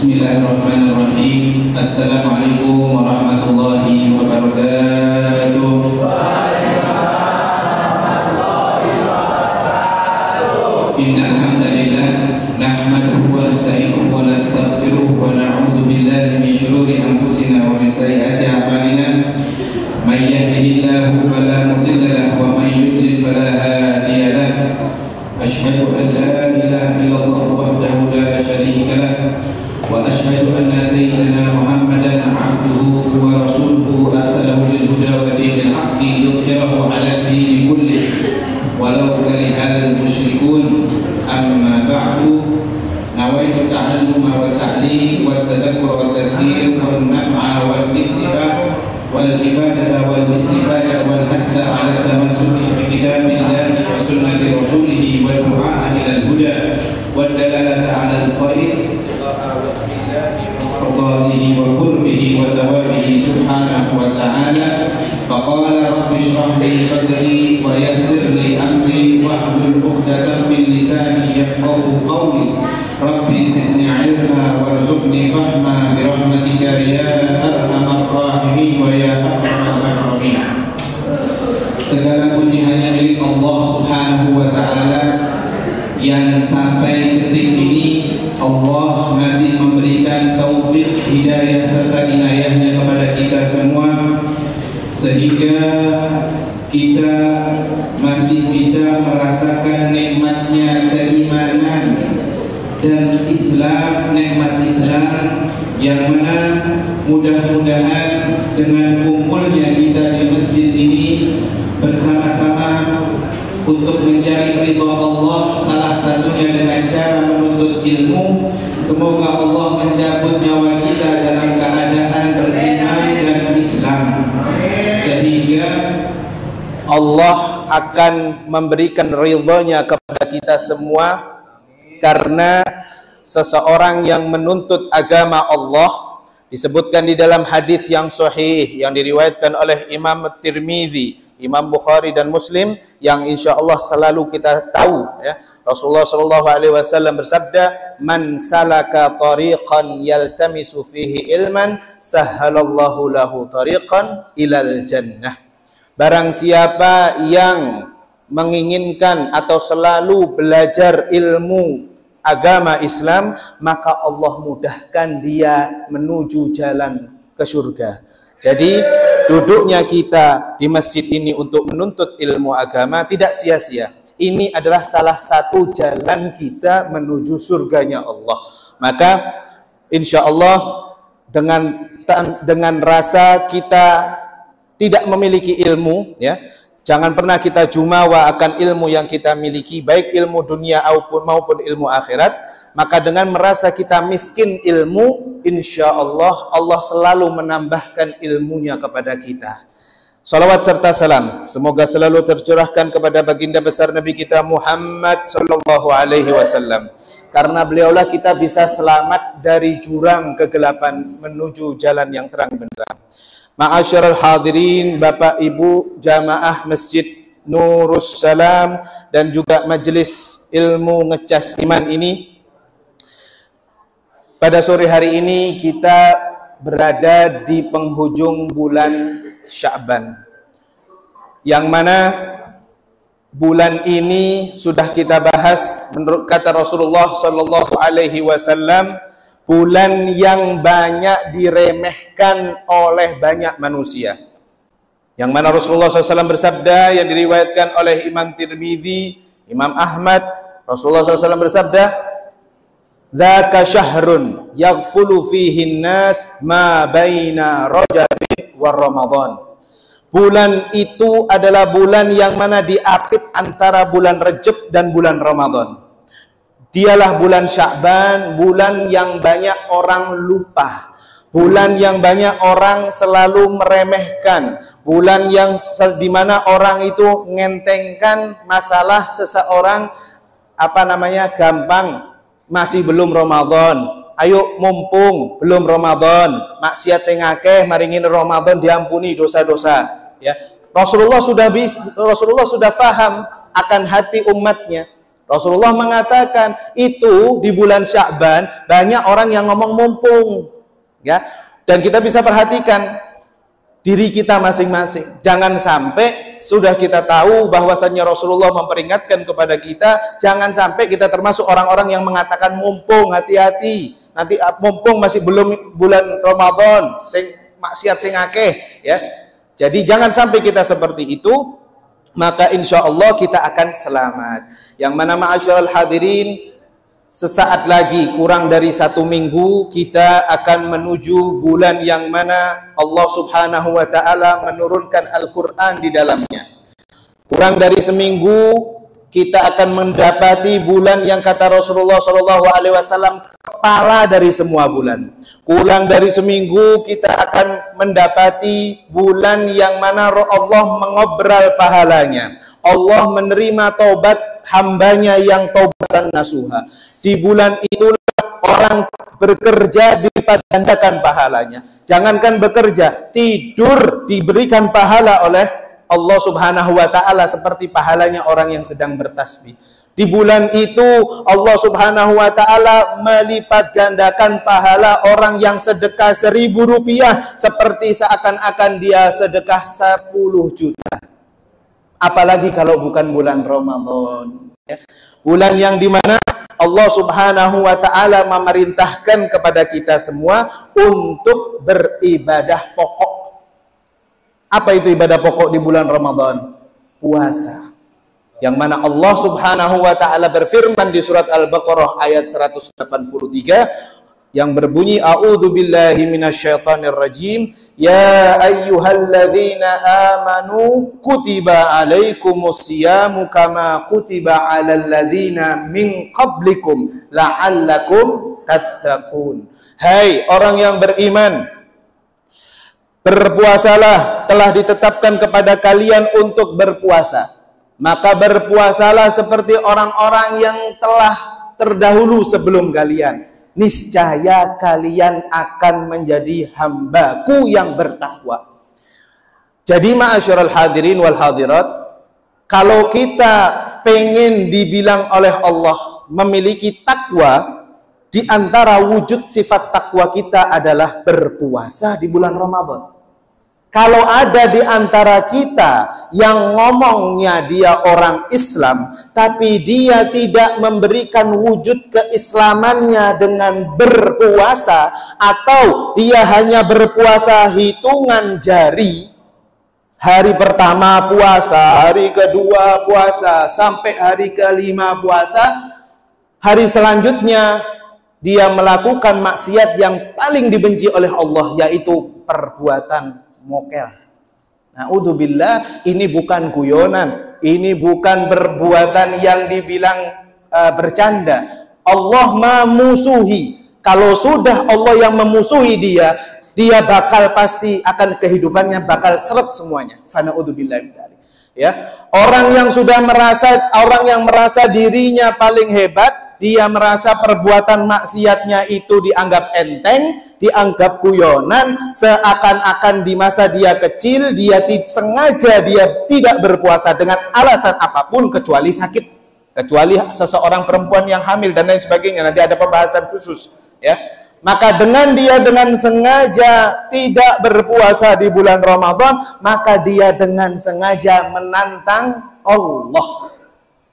Bismillahirrahmanirrahim. Assalamualaikum warahmatullahi wabarakatuh. Innal hamdalillah nahmaduhu wa nasta'inuhu wa nastaghfiruh wa na'udzu billahi min shururi anfusina wa min sayyiati a'malina. May yahdihillahu fala mudilla lahu wa may yudlil fala hadiya lahu. Asyhadu an la ilaha illallah wahdahu la syarika lahu wa asyhadu anna sayyidana Muhammadan 'abduhu wa rasuluhu arsalahu bil huda wa dinil haqqi yudhhirahu 'ala ad-din kullih walau karihal musyrikun. Amma ba'du. Nawaitu ta'alluma wa ta'lim wa tadhakkura wa tadhkir wa naf'a wa ittiba' wal ifadata wal istifada wal hatha 'ala tamassuki bi kitabillahi wa sunnati rasulih wa du'a ila al-huda wa dalalata 'ala al-khair وقاله وقربه وثوابه سبحانه وتعالى. فقال رب اشرح لي صدري ويسر لي امري واحلل عقدة من لساني يفقهوا قولي رب زدني علما وارزقني فهما برحمتك يا ارحم الراحمين ويا اكرم الاكرمين. Segala puji hanya milik Allah Subhanahu wa taala yang sampai detik ini Allah masih memberikan taufik, hidayah serta inayahnya kepada kita semua sehingga kita masih bisa merasakan nikmatnya keimanan dan Islam, nikmat Islam yang mana mudah-mudahan dengan kumpulnya kita di masjid ini bersama-sama untuk mencari ridha Allah, salah satunya dengan cara menuntut ilmu. Semoga Allah mencabut nyawa kita dalam keadaan beriman dan Islam, sehingga Allah akan memberikan ridha-Nya kepada kita semua. Karena seseorang yang menuntut agama Allah, disebutkan di dalam hadis yang sahih yang diriwayatkan oleh Imam Tirmidzi, Imam Bukhari dan Muslim, yang insya Allah selalu kita tahu ya. Rasulullah sallallahu alaihi wasallam bersabda, "Man salaka tariqan yaltamisu fihi ilman, sahhalallahu lahu tariqan ilal jannah." Barang siapa yang menginginkan atau selalu belajar ilmu agama Islam, maka Allah mudahkan dia menuju jalan ke surga. Jadi duduknya kita di masjid ini untuk menuntut ilmu agama tidak sia-sia. Ini adalah salah satu jalan kita menuju surganya Allah. Maka insya Allah dengan rasa kita tidak memiliki ilmu, ya, jangan pernah kita jumawa akan ilmu yang kita miliki, baik ilmu dunia maupun ilmu akhirat. Maka dengan merasa kita miskin ilmu, insya Allah Allah selalu menambahkan ilmunya kepada kita. Salawat serta salam semoga selalu tercurahkan kepada baginda besar Nabi kita Muhammad sallallahu alaihi wasallam. Karena beliaulah kita bisa selamat dari jurang kegelapan menuju jalan yang terang benderang. Ma'asyiral hadirin, Bapak Ibu jamaah Masjid Nurus Salam dan juga majelis ilmu ngecas iman ini. Pada sore hari ini kita berada di penghujung bulan Sya'ban, yang mana bulan ini sudah kita bahas menurut kata Rasulullah sallallahu alaihi wasallam, bulan yang banyak diremehkan oleh banyak manusia. Yang mana Rasulullah SAW bersabda yang diriwayatkan oleh Imam Tirmidzi, Imam Ahmad, Rasulullah SAW bersabda, "Dzaka syahrun yaghfulu fihi an-nas ma baina Rajab wa Ramadan." Bulan itu adalah bulan yang mana diapit antara bulan Rajab dan bulan Ramadan. Dialah bulan Sya'ban, bulan yang banyak orang lupa, bulan yang banyak orang selalu meremehkan, bulan yang di mana orang itu ngentengkan masalah seseorang gampang. Masih belum Ramadan, ayo mumpung belum Ramadan, maksiat sing akeh maringin Ramadan diampuni dosa-dosa, ya. Rasulullah sudah paham akan hati umatnya. Rasulullah mengatakan itu di bulan Sya'ban banyak orang yang ngomong mumpung, ya. Dan kita bisa perhatikan diri kita masing-masing. Jangan sampai sudah kita tahu bahwasannya Rasulullah memperingatkan kepada kita, jangan sampai kita termasuk orang-orang yang mengatakan mumpung, hati-hati. Nanti mumpung masih belum bulan Ramadan, sing maksiat sing akeh, ya. Jadi jangan sampai kita seperti itu, maka insya Allah kita akan selamat. Yang mana ma'asyiral hadirin, sesaat lagi kurang dari 1 minggu kita akan menuju bulan yang mana Allah Subhanahu wa ta'ala menurunkan Al-Quran di dalamnya. Kurang dari seminggu kita akan mendapati bulan yang kata Rasulullah SAW kepala dari semua bulan. Kurang dari seminggu kita akan mendapati bulan yang mana Allah mengobral pahalanya. Allah menerima taubat hambanya yang taubatan nasuha. Di bulan itulah orang bekerja dilipat gandakan pahalanya. Jangankan bekerja, tidur diberikan pahala oleh Allah Subhanahu wa ta'ala seperti pahalanya orang yang sedang bertasbih. Di bulan itu Allah Subhanahu wa ta'ala melipat gandakan pahala orang yang sedekah 1.000 rupiah seperti seakan-akan dia sedekah 10 juta. Apalagi kalau bukan bulan Ramadan, ya. Bulan yang dimana Allah Subhanahu wa ta'ala memerintahkan kepada kita semua untuk beribadah pokok. Apa itu ibadah pokok di bulan Ramadan? Puasa. Yang mana Allah Subhanahu wa ta'ala berfirman di surat Al-Baqarah ayat 183 yang berbunyi, A'udzu billahi minasyaitonir rajim, ya ayyuhalladzina amanu kutiba alaikumus siyamu kama kutiba alal ladzina min qablikum la'allakum tattaqun. Hai orang yang beriman, berpuasalah, telah ditetapkan kepada kalian untuk berpuasa. Maka berpuasalah seperti orang-orang yang telah terdahulu sebelum kalian. Niscaya kalian akan menjadi hambaku yang bertakwa. Jadi ma'asyiral hadirin wal hadirat, kalau kita pengen dibilang oleh Allah memiliki takwa, di antara wujud sifat takwa kita adalah berpuasa di bulan Ramadan. Kalau ada di antara kita yang ngomongnya dia orang Islam, tapi dia tidak memberikan wujud keislamannya dengan berpuasa, atau dia hanya berpuasa hitungan jari, hari pertama puasa, hari kedua puasa, sampai hari kelima puasa, hari selanjutnya dia melakukan maksiat yang paling dibenci oleh Allah, yaitu perbuatan mokel. Na'udzubillah, ini bukan guyonan, ini bukan perbuatan yang dibilang bercanda. Allah memusuhi. Kalau sudah Allah yang memusuhi dia bakal pasti akan kehidupannya bakal seret semuanya. Na'udzubillah. Ya, orang yang merasa dirinya paling hebat, dia merasa perbuatan maksiatnya itu dianggap enteng, dianggap guyonan, seakan-akan di masa dia kecil, dia sengaja dia tidak berpuasa dengan alasan apapun kecuali sakit, kecuali seseorang perempuan yang hamil dan lain sebagainya. Nanti ada pembahasan khusus, ya. Maka dengan sengaja tidak berpuasa di bulan Ramadan, maka dia dengan sengaja menantang Allah.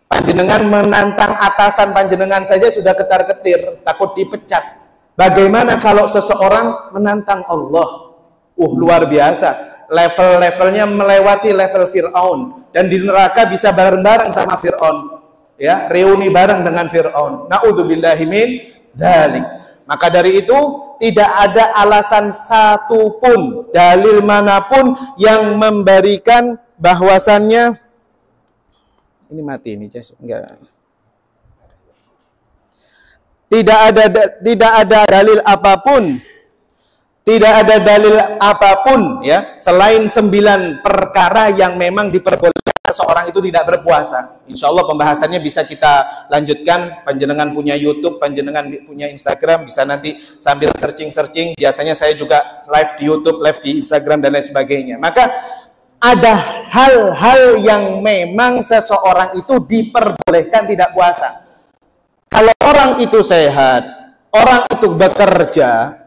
Panjenengan menantang atasan panjenengan saja sudah ketar-ketir, takut dipecat. Bagaimana kalau seseorang menantang Allah? Luar biasa. Level-levelnya melewati level Fir'aun. Dan di neraka bisa bareng-bareng sama Fir'aun. Ya, reuni bareng dengan Fir'aun. Na'udzubillahi min dzalik. Maka dari itu tidak ada alasan satupun, dalil manapun yang memberikan bahwasannya ini mati ini, Jess. Enggak. Tidak ada dalil apapun. Tidak ada dalil apapun, ya, selain 9 perkara yang memang diperbolehkan seorang itu tidak berpuasa. Insya Allah pembahasannya bisa kita lanjutkan. Panjenengan punya YouTube, panjenengan punya Instagram, bisa nanti sambil searching. Biasanya saya juga live di YouTube, live di Instagram dan lain sebagainya. Maka ada hal-hal yang memang seseorang itu diperbolehkan tidak puasa. Kalau orang itu sehat, orang itu bekerja,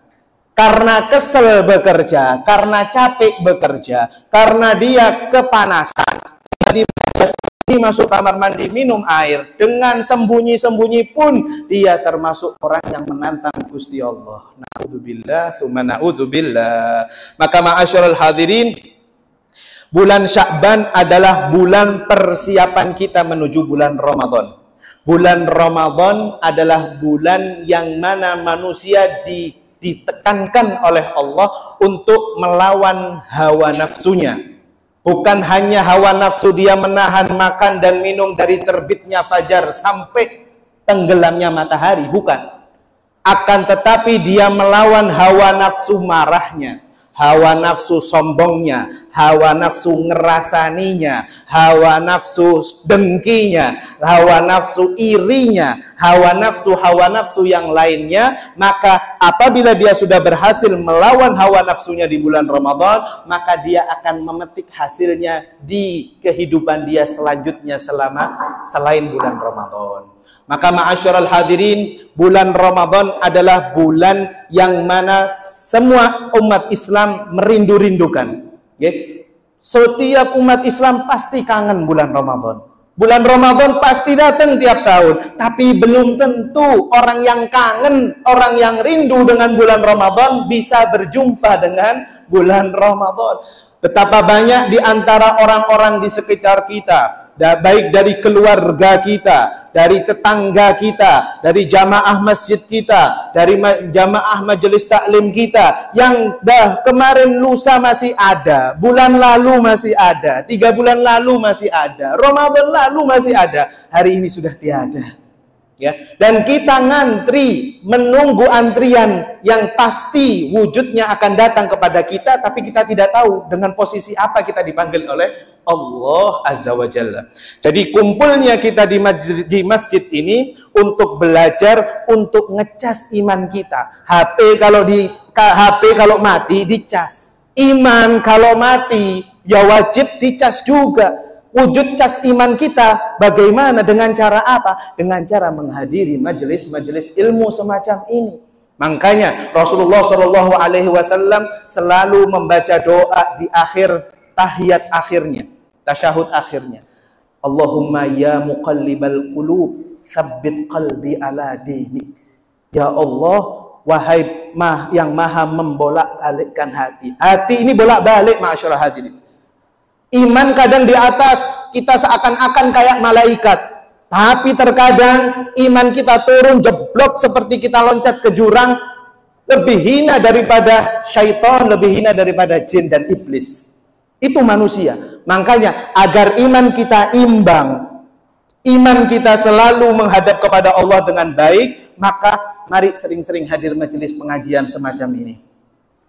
karena kesel bekerja, karena capek bekerja, karena dia kepanasan, ini masuk kamar mandi minum air dengan sembunyi-sembunyi pun dia termasuk orang yang menantang Gusti Allah. Na'udzubillah, tsumma na'udzubillah. Maka ma'asyiral hadirin, bulan Sya'ban adalah bulan persiapan kita menuju bulan Ramadan. Bulan Ramadan adalah bulan yang mana manusia ditekankan oleh Allah untuk melawan hawa nafsunya. Bukan hanya hawa nafsu dia menahan makan dan minum dari terbitnya fajar sampai tenggelamnya matahari, bukan. Akan tetapi dia melawan hawa nafsu marahnya, hawa nafsu sombongnya, hawa nafsu ngerasaninya, hawa nafsu dengkinya, hawa nafsu irinya, hawa nafsu yang lainnya. Maka apabila dia sudah berhasil melawan hawa nafsunya di bulan Ramadan, maka dia akan memetik hasilnya di kehidupan dia selanjutnya selain bulan Ramadan. Maka ma'asyiral hadirin, bulan Ramadan adalah bulan yang mana semua umat Islam merindu-rindukan. Setiap umat Islam pasti kangen bulan Ramadan. Bulan Ramadan pasti datang tiap tahun, tapi belum tentu orang yang kangen, orang yang rindu dengan bulan Ramadan bisa berjumpa dengan bulan Ramadan. Betapa banyak di antara orang-orang di sekitar kita, baik dari keluarga kita, dari tetangga kita, dari jamaah masjid kita, dari jamaah majelis taklim kita, yang kemarin lusa masih ada, bulan lalu masih ada, 3 bulan lalu masih ada, Ramadan lalu masih ada, hari ini sudah tiada. Ya, dan kita ngantri menunggu antrian yang pasti wujudnya akan datang kepada kita, tapi kita tidak tahu dengan posisi apa kita dipanggil oleh Allah Azza wa Jalla. Jadi kumpulnya kita di masjid ini untuk belajar, untuk ngecas iman kita. HP kalau mati dicas. Iman kalau mati ya wajib dicas juga. Wujud cas iman kita bagaimana, dengan cara apa? Dengan cara menghadiri majelis-majelis ilmu semacam ini. Makanya Rasulullah Shallallahu Alaihi Wasallam selalu membaca doa di akhir tahiyat akhirnya, tasyahud akhirnya. Allahumma ya muqallibal qulub, tsabbit qalbi ala dinik. Ya Allah, wahai yang maha membolak-balikkan hati. Hati ini bolak-balik, ma'asyiral hadirin. Iman kadang di atas, kita seakan-akan kayak malaikat. Tapi terkadang iman kita turun jeblok seperti kita loncat ke jurang, lebih hina daripada syaitan, lebih hina daripada jin dan iblis. Itu manusia. Makanya agar iman kita imbang, iman kita selalu menghadap kepada Allah dengan baik, maka mari sering-sering hadir majelis pengajian semacam ini.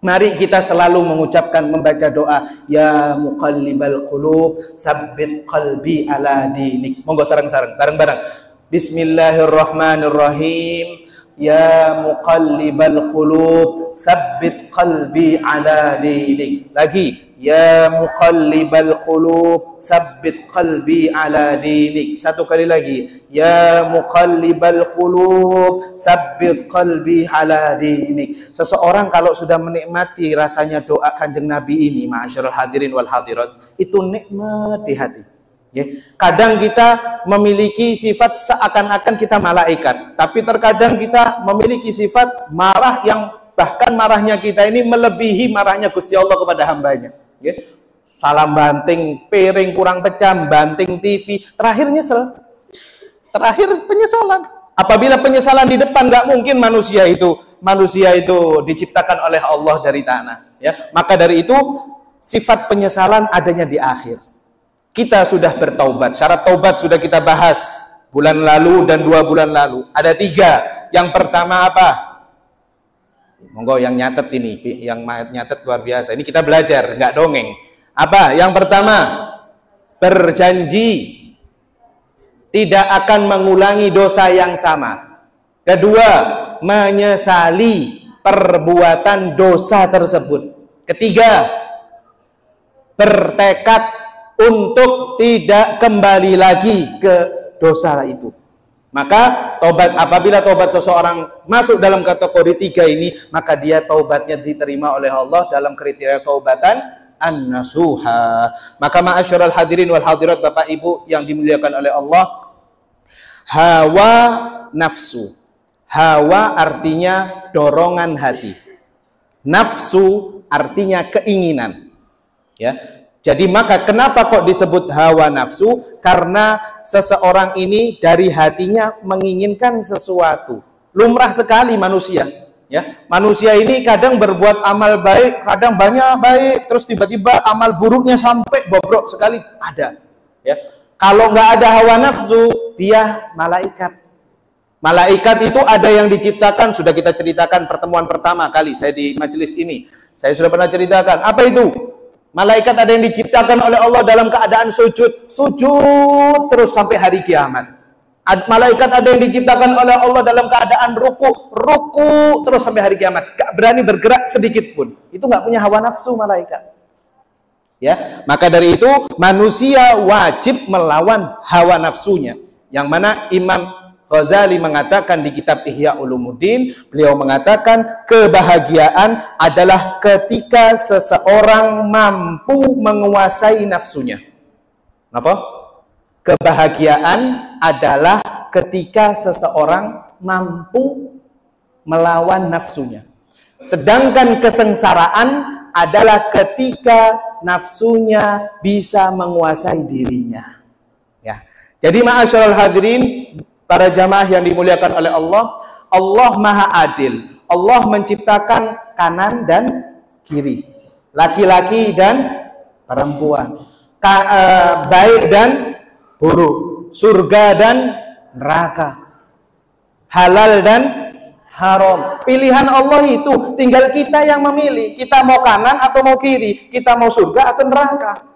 Mari kita selalu mengucapkan, membaca doa, ya muqallibal qulub, tsabbit qalbi ala dinik. Monggo sareng-sareng, bareng-bareng. Bismillahirrahmanirrahim. Ya muqallibal qulub, tsabbit qalbi ala dinik. Lagi, ya muqallibal qulub, tsabbit qalbi ala dinik. Satu kali lagi, ya muqallibal qulub, tsabbit qalbi ala dinik. Seseorang kalau sudah menikmati rasanya doa Kanjeng Nabi ini, ma'asyiral hadirin wal hadirat, itu nikmat di hati. Kadang kita memiliki sifat seakan-akan kita malaikat, tapi terkadang kita memiliki sifat marah yang bahkan marahnya kita ini melebihi marahnya Gusti Allah kepada hambanya. Salam banting piring kurang pecah, banting TV, terakhir nyesel, terakhir penyesalan. Apabila penyesalan di depan, nggak mungkin manusia itu diciptakan oleh Allah dari tanah. Maka dari itu sifat penyesalan adanya di akhir. Kita sudah bertaubat, syarat taubat sudah kita bahas bulan lalu dan 2 bulan lalu. Ada 3. Yang pertama apa? Monggo yang nyatet ini, yang nyatet luar biasa. Ini kita belajar, nggak dongeng. Apa? Yang pertama, berjanji tidak akan mengulangi dosa yang sama. Kedua, menyesali perbuatan dosa tersebut. Ketiga, bertekad untuk tidak kembali lagi ke dosa itu. Maka taubat, apabila taubat seseorang masuk dalam kategori 3 ini, maka dia taubatnya diterima oleh Allah dalam kriteria taubatan an-nasuha. Maka ma'asyiral hadirin wal hadirat, Bapak Ibu yang dimuliakan oleh Allah, hawa nafsu. Hawa artinya dorongan hati. Nafsu artinya keinginan. Ya. Jadi maka kenapa kok disebut hawa nafsu? Karena seseorang ini dari hatinya menginginkan sesuatu. Lumrah sekali manusia. Ya, manusia ini kadang berbuat amal baik, kadang banyak baik, terus tiba-tiba amal buruknya sampai bobrok sekali ada. Ya, kalau nggak ada hawa nafsu, dia malaikat. Malaikat itu ada yang diciptakan, sudah kita ceritakan pertemuan pertama kali saya di majelis ini. Saya sudah pernah ceritakan. Apa itu? Malaikat ada yang diciptakan oleh Allah dalam keadaan sujud. Sujud terus sampai hari kiamat. Malaikat ada yang diciptakan oleh Allah dalam keadaan ruku. Ruku terus sampai hari kiamat. Gak berani bergerak sedikit pun. Itu gak punya hawa nafsu malaikat. Ya, maka dari itu manusia wajib melawan hawa nafsunya. Yang mana Imam Ghazali mengatakan di kitab Ihya Ulumuddin, beliau mengatakan kebahagiaan adalah ketika seseorang mampu menguasai nafsunya. Apa? Kebahagiaan adalah ketika seseorang mampu melawan nafsunya. Sedangkan kesengsaraan adalah ketika nafsunya bisa menguasai dirinya. Ya. Jadi ma'asyiral hadirin, para jamaah yang dimuliakan oleh Allah, Allah Maha Adil. Allah menciptakan kanan dan kiri, laki-laki dan perempuan, baik dan buruk, surga dan neraka, halal dan haram. Pilihan Allah itu tinggal kita yang memilih. Kita mau kanan atau mau kiri, kita mau surga atau neraka,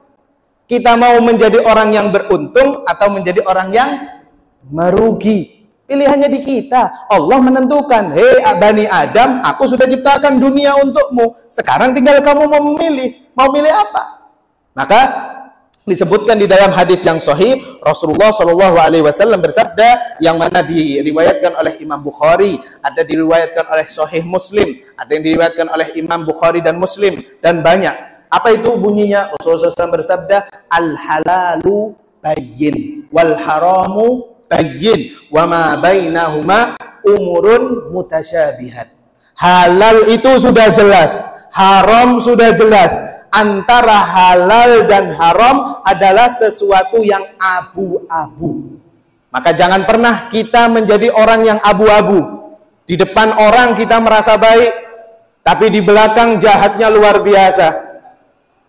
kita mau menjadi orang yang beruntung atau menjadi orang yang merugi. Pilihannya di kita. Allah menentukan, hei Bani Adam, aku sudah ciptakan dunia untukmu, sekarang tinggal kamu mau memilih. Mau milih apa? Maka disebutkan di dalam hadis yang sahih, Rasulullah SAW bersabda, yang mana diriwayatkan oleh Imam Bukhari, ada diriwayatkan oleh Sahih Muslim, ada yang diriwayatkan oleh Imam Bukhari dan Muslim, dan banyak. Apa itu bunyinya? Rasulullah SAW bersabda, al-halalu bayyin wal haramu bayyin wa ma bainahuma umurun mutasyabihat. Halal itu sudah jelas, haram sudah jelas. Antara halal dan haram adalah sesuatu yang abu-abu. Maka jangan pernah kita menjadi orang yang abu-abu. Di depan orang kita merasa baik, tapi di belakang jahatnya luar biasa.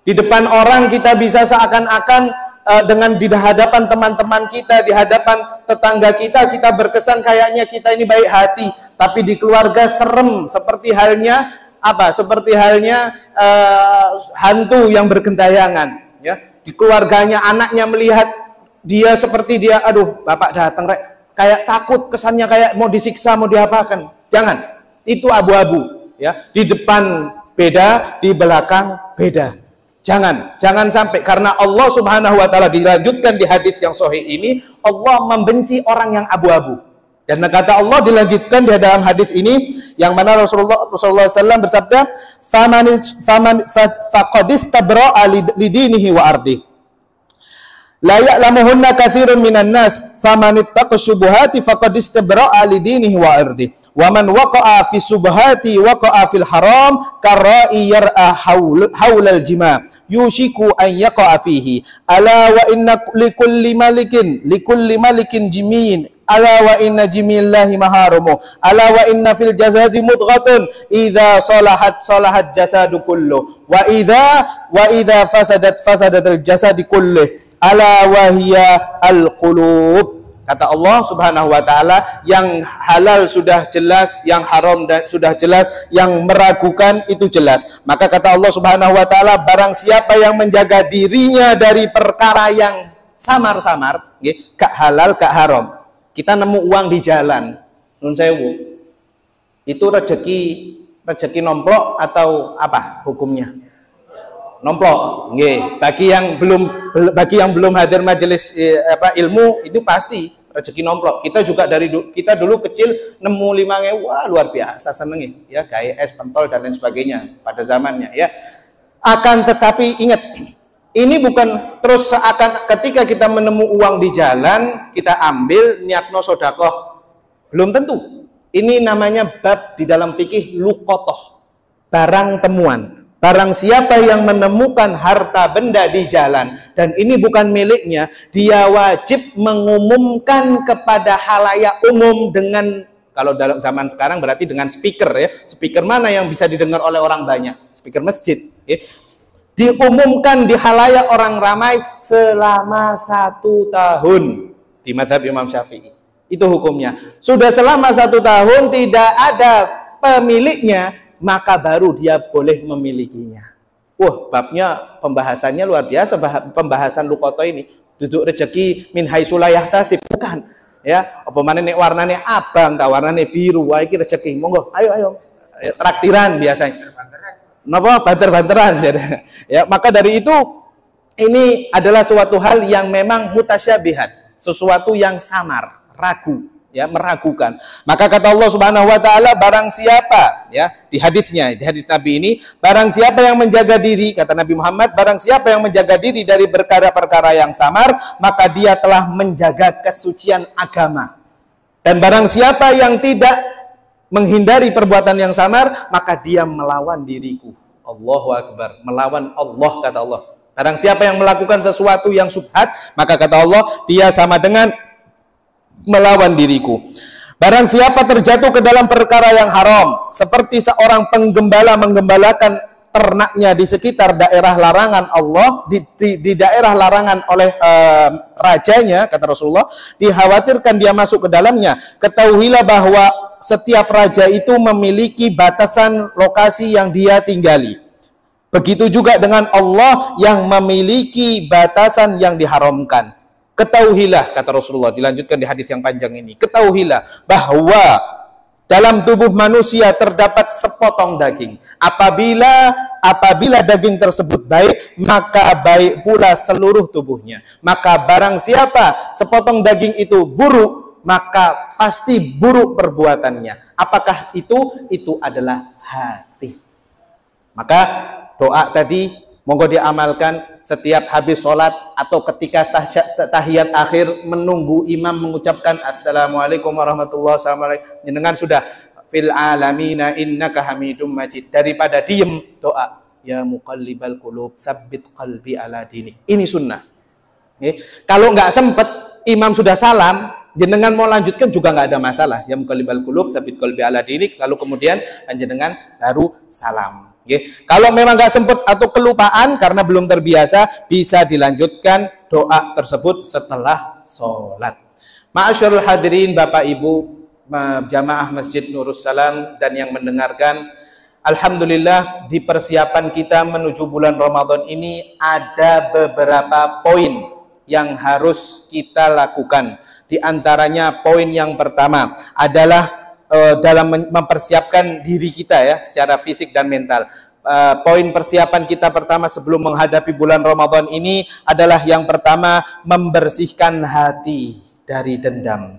Di depan orang kita bisa seakan-akan dengan di hadapan teman-teman kita, di hadapan tetangga kita, kita berkesan kayaknya kita ini baik hati, tapi di keluarga serem, seperti halnya apa? Seperti halnya hantu yang bergentayangan. Ya, di keluarganya anaknya melihat dia seperti dia, aduh, bapak datang, kayak takut, kesannya kayak mau disiksa, mau diapakan. Jangan, itu abu-abu. Ya, di depan beda, di belakang beda. Jangan sampai, karena Allah Subhanahu wa taala dilanjutkan di hadis yang sahih ini, Allah membenci orang yang abu-abu. Dan kata Allah dilanjutkan di dalam hadis ini, yang mana Rasulullah SAW bersabda, faqad istabra'a lidinihi wa ardi. La ya'lamuhunna katsirun minan nas, faman ittaqa syubuhati faqad istabra'a lidinihi wa ardi. Wa man waqa'a fi subhati waqa'a fil haram karra'i yar'a haulal jima yushiku an yaqa'a fihi. Ala wa inna likulli malikin jimin. Ala wa inna jimillahi maharumu. Ala wa inna fil jasadi mudghatun idza salahat jasadu kullu. Wa idza fasadatul jasadi kullu. Ala wa hiya al-qulub. Kata Allah Subhanahu wa taala, yang halal sudah jelas, yang haram dan sudah jelas, yang meragukan itu jelas. Maka kata Allah Subhanahu wa taala, barang siapa yang menjaga dirinya dari perkara yang samar-samar, nggih, gak halal, gak haram. Kita nemu uang di jalan, nun sewu. Itu rezeki nomplok atau apa hukumnya? nomplok. Nggih, bagi yang belum hadir majelis ilmu itu pasti rezeki nomplok. Kita juga kita dulu kecil nemu 5.000, wah luar biasa seneng ya, gaya es pentol dan lain sebagainya pada zamannya ya. Akan tetapi ingat, ini bukan terus seakan ketika kita menemu uang di jalan kita ambil niatno sodakoh, belum tentu. Ini namanya bab di dalam fikih luqotoh, barang temuan. Barang siapa yang menemukan harta benda di jalan dan ini bukan miliknya, dia wajib mengumumkan kepada halayak umum dengan, kalau dalam zaman sekarang berarti dengan speaker ya. Speaker mana yang bisa didengar oleh orang banyak? Speaker masjid ya. Diumumkan di halayak orang ramai selama 1 tahun di mazhab Imam Syafi'i. Itu hukumnya. Sudah selama 1 tahun tidak ada pemiliknya, maka baru dia boleh memilikinya. Wah, babnya pembahasannya luar biasa, pembahasan luqoto ini. Duduk rezeki min haitsu la yahtasib, bukan. Ya, apa maneh nek warnane abang, ta warnane biru, wah iki rezeki. Monggo, ayo. Traktiran biasanya. Napa banter-banteran. Ya, maka dari itu ini adalah suatu hal yang memang mutasyabihat, sesuatu yang samar, ragu. Ya, meragukan. Maka kata Allah Subhanahu wa taala, barang siapa ya, di hadis Nabi ini, barang siapa yang menjaga diri, kata Nabi Muhammad, barang siapa yang menjaga diri dari perkara-perkara yang samar, maka dia telah menjaga kesucian agama. Dan barang siapa yang tidak menghindari perbuatan yang samar, maka dia melawan diriku. Allahu Akbar, melawan Allah, kata Allah. Barang siapa yang melakukan sesuatu yang syubhat, maka kata Allah, dia sama dengan melawan diriku. Barang siapa terjatuh ke dalam perkara yang haram, seperti seorang penggembala menggembalakan ternaknya di sekitar daerah larangan Allah, di daerah larangan oleh rajanya, kata Rasulullah, dikhawatirkan dia masuk ke dalamnya. Ketahuilah bahwa setiap raja itu memiliki batasan lokasi yang dia tinggali. Begitu juga dengan Allah yang memiliki batasan yang diharamkan. Ketahuilah, kata Rasulullah, dilanjutkan di hadis yang panjang ini, ketahuilah bahwa dalam tubuh manusia terdapat sepotong daging. Apabila daging tersebut baik, maka baik pula seluruh tubuhnya. Maka barang siapa sepotong daging itu buruk, maka pasti buruk perbuatannya. Apakah itu? Itu adalah hati. Maka doa tadi monggo diamalkan setiap habis sholat atau ketika tahiyat akhir menunggu imam mengucapkan Assalamualaikum warahmatullahi wabarakatuh. Dengan sudah fil alamina innaka hamidum majid. Daripada diem, doa ya muqallibal qulub tsabbit qalbi ala dinik. Ini sunnah. Kalau nggak sempet imam sudah salam, jenengan mau lanjutkan juga nggak ada masalah. Ya muqallibal qulub tsabbit qalbi ala dinik. Lalu kemudian jenengan baru salam. Kalau memang nggak sempat atau kelupaan karena belum terbiasa, bisa dilanjutkan doa tersebut setelah sholat. Ma'asyarul hadirin, Bapak Ibu jamaah Masjid Nurus Salam dan yang mendengarkan, alhamdulillah di persiapan kita menuju bulan Ramadan ini ada beberapa poin yang harus kita lakukan. Di antaranya poin yang pertama adalah dalam mempersiapkan diri kita ya secara fisik dan mental. Poin persiapan kita pertama sebelum menghadapi bulan Ramadan ini adalah yang pertama, membersihkan hati dari dendam.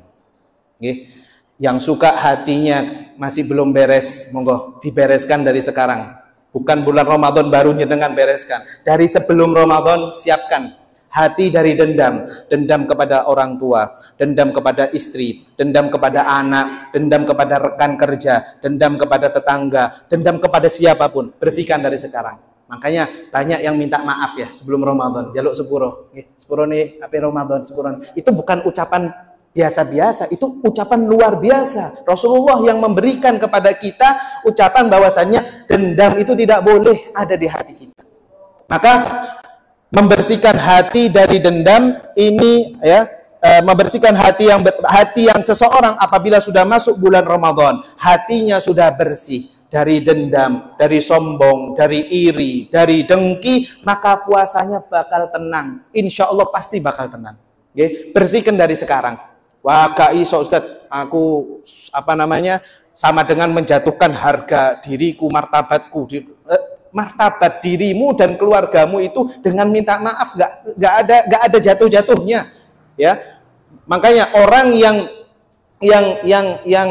Yang suka hatinya masih belum beres, monggo dibereskan dari sekarang. Bukan bulan Ramadan baru nyenengan bereskan. Dari sebelum Ramadan siapkan hati dari dendam, dendam kepada orang tua, dendam kepada istri, dendam kepada anak, dendam kepada rekan kerja, dendam kepada tetangga, dendam kepada siapapun. Bersihkan dari sekarang. Makanya banyak yang minta maaf ya sebelum Ramadan, jaluk sepuro. Sepuro nih, apa Ramadan, sepuro. Itu bukan ucapan biasa-biasa, itu ucapan luar biasa. Rasulullah yang memberikan kepada kita ucapan bahwasannya dendam itu tidak boleh ada di hati kita. Maka membersihkan hati dari dendam ini ya, membersihkan hati yang seseorang apabila sudah masuk bulan Ramadan, hatinya sudah bersih dari dendam, dari sombong, dari iri, dari dengki, maka puasanya bakal tenang. Insya Allah pasti bakal tenang. Bersihkan dari sekarang. Wah, gak iso Ustaz, aku sama dengan menjatuhkan harga diriku, martabatku. martabat dirimu dan keluargamu itu dengan minta maaf, nggak ada jatuh-jatuhnya, ya. Makanya orang yang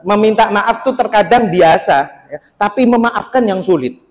meminta maaf tuh terkadang biasa, ya, tapi memaafkan yang sulit.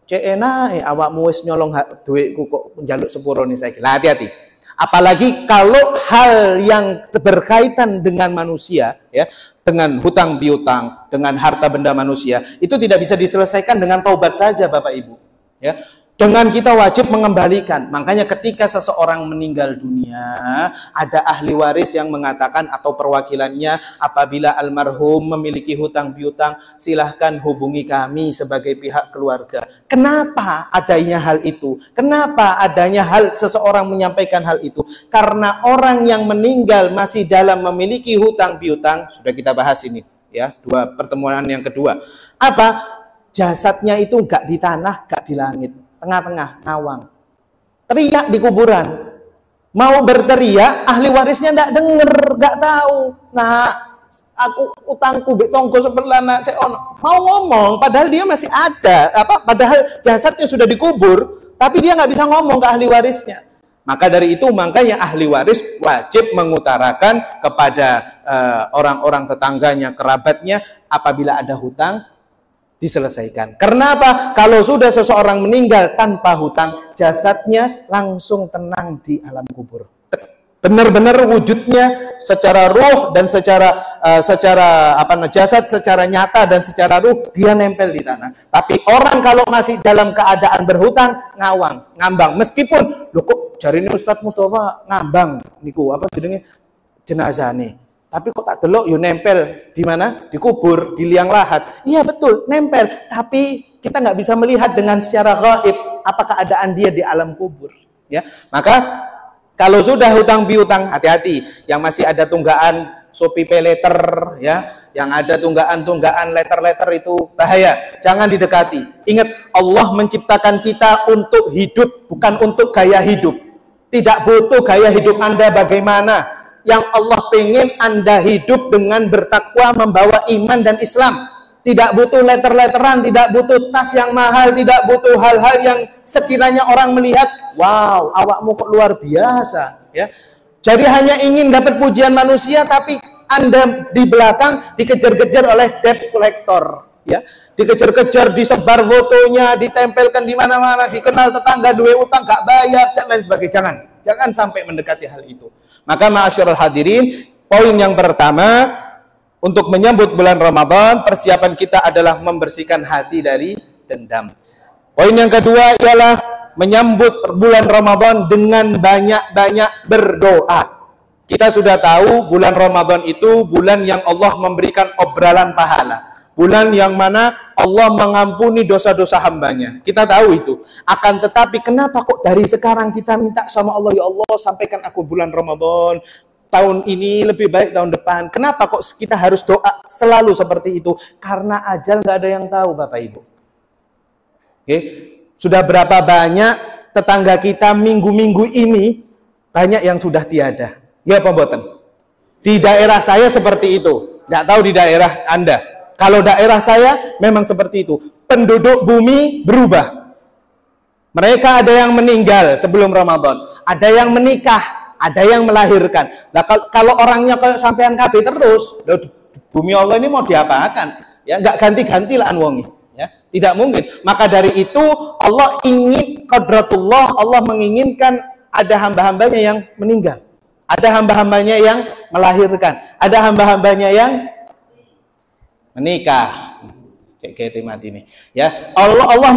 Cek awakmu wis nyolong duitku kok njaluk sepuro nih saiki. Lah hati-hati. Apalagi kalau hal yang berkaitan dengan manusia, ya, dengan hutang piutang, dengan harta benda manusia, itu tidak bisa diselesaikan dengan taubat saja, Bapak Ibu. Ya, dengan kita wajib mengembalikan. Makanya ketika seseorang meninggal dunia, ada ahli waris yang mengatakan atau perwakilannya, apabila almarhum memiliki hutang piutang, silahkan hubungi kami sebagai pihak keluarga. Kenapa adanya hal itu? Kenapa adanya hal seseorang menyampaikan hal itu? Karena orang yang meninggal masih dalam memiliki hutang piutang, sudah kita bahas ini, ya, pertemuan yang kedua. Apa? Jasadnya itu enggak di tanah, enggak di langit, tengah-tengah, ngawang. Teriak di kuburan. Mau berteriak, ahli warisnya enggak denger, enggak tahu. Nah, aku utangku mbek tonggo sebelah nak seono. Mau ngomong padahal dia masih ada, padahal jasadnya sudah dikubur, tapi dia nggak bisa ngomong ke ahli warisnya. Maka dari itu, makanya ahli waris wajib mengutarakan kepada orang-orang tetangganya, kerabatnya, apabila ada hutang diselesaikan. Karena apa? Kalau sudah seseorang meninggal tanpa hutang, jasadnya langsung tenang di alam kubur. Benar-benar wujudnya secara ruh dan secara jasad secara nyata dan secara ruh dia nempel di tanah. Tapi orang kalau masih dalam keadaan berhutang, ngambang. Meskipun loh kok jarine Ustadz Mustafa ngambang niku apa jenenge jenazah nih. Tapi kok tak delok yo nempel di mana? Di kubur, di liang lahat. Iya betul, nempel. Tapi kita nggak bisa melihat dengan secara gaib apa keadaan dia di alam kubur. Ya, maka kalau sudah hutang piutang, hati-hati. Yang masih ada tunggaan Shopee Pay Letter, ya, yang ada tunggaan letter itu bahaya. Jangan didekati. Ingat, Allah menciptakan kita untuk hidup, bukan untuk gaya hidup. Tidak butuh gaya hidup Anda bagaimana. Yang Allah pengen Anda hidup dengan bertakwa, membawa iman dan Islam. Tidak butuh letter-letteran, tidak butuh tas yang mahal, tidak butuh hal-hal yang sekiranya orang melihat, wow, awakmu kok luar biasa, ya. Jadi hanya ingin dapat pujian manusia, tapi Anda di belakang dikejar-kejar oleh debt collector, ya. Dikejar-kejar, disebar fotonya, ditempelkan di mana-mana, dikenal tetangga duwe utang gak bayar dan lain sebagainya. Jangan sampai mendekati hal itu. Maka ma'asyiral hadirin, poin yang pertama untuk menyambut bulan Ramadan, persiapan kita adalah membersihkan hati dari dendam. Poin yang kedua ialah menyambut bulan Ramadan dengan banyak-banyak berdoa. Kita sudah tahu bulan Ramadan itu bulan yang Allah memberikan obralan pahala. Bulan yang mana Allah mengampuni dosa-dosa hambanya. Kita tahu itu. Akan tetapi kenapa kok dari sekarang kita minta sama Allah, ya Allah sampaikan aku bulan Ramadan tahun ini lebih baik tahun depan. Kenapa kok kita harus doa selalu seperti itu? Karena ajal nggak ada yang tahu, Bapak Ibu. Oke. Sudah berapa banyak tetangga kita minggu-minggu ini banyak yang sudah tiada. Ya Pak Boten. Di daerah saya seperti itu. Nggak tahu di daerah Anda. Kalau daerah saya memang seperti itu. Penduduk bumi berubah. Mereka ada yang meninggal sebelum Ramadan, ada yang menikah, ada yang melahirkan. Nah, kalau orangnya kayak sampean KB terus, bumi Allah ini mau diapakan? Ya, nggak ganti-ganti lah wongi. Ya, tidak mungkin. Maka dari itu Allah ingin qadratullah, Allah menginginkan ada hamba-hambanya yang meninggal, ada hamba-hambanya yang melahirkan, ada hamba-hambanya yang menikah. Kayak mati nih. Ya, Allah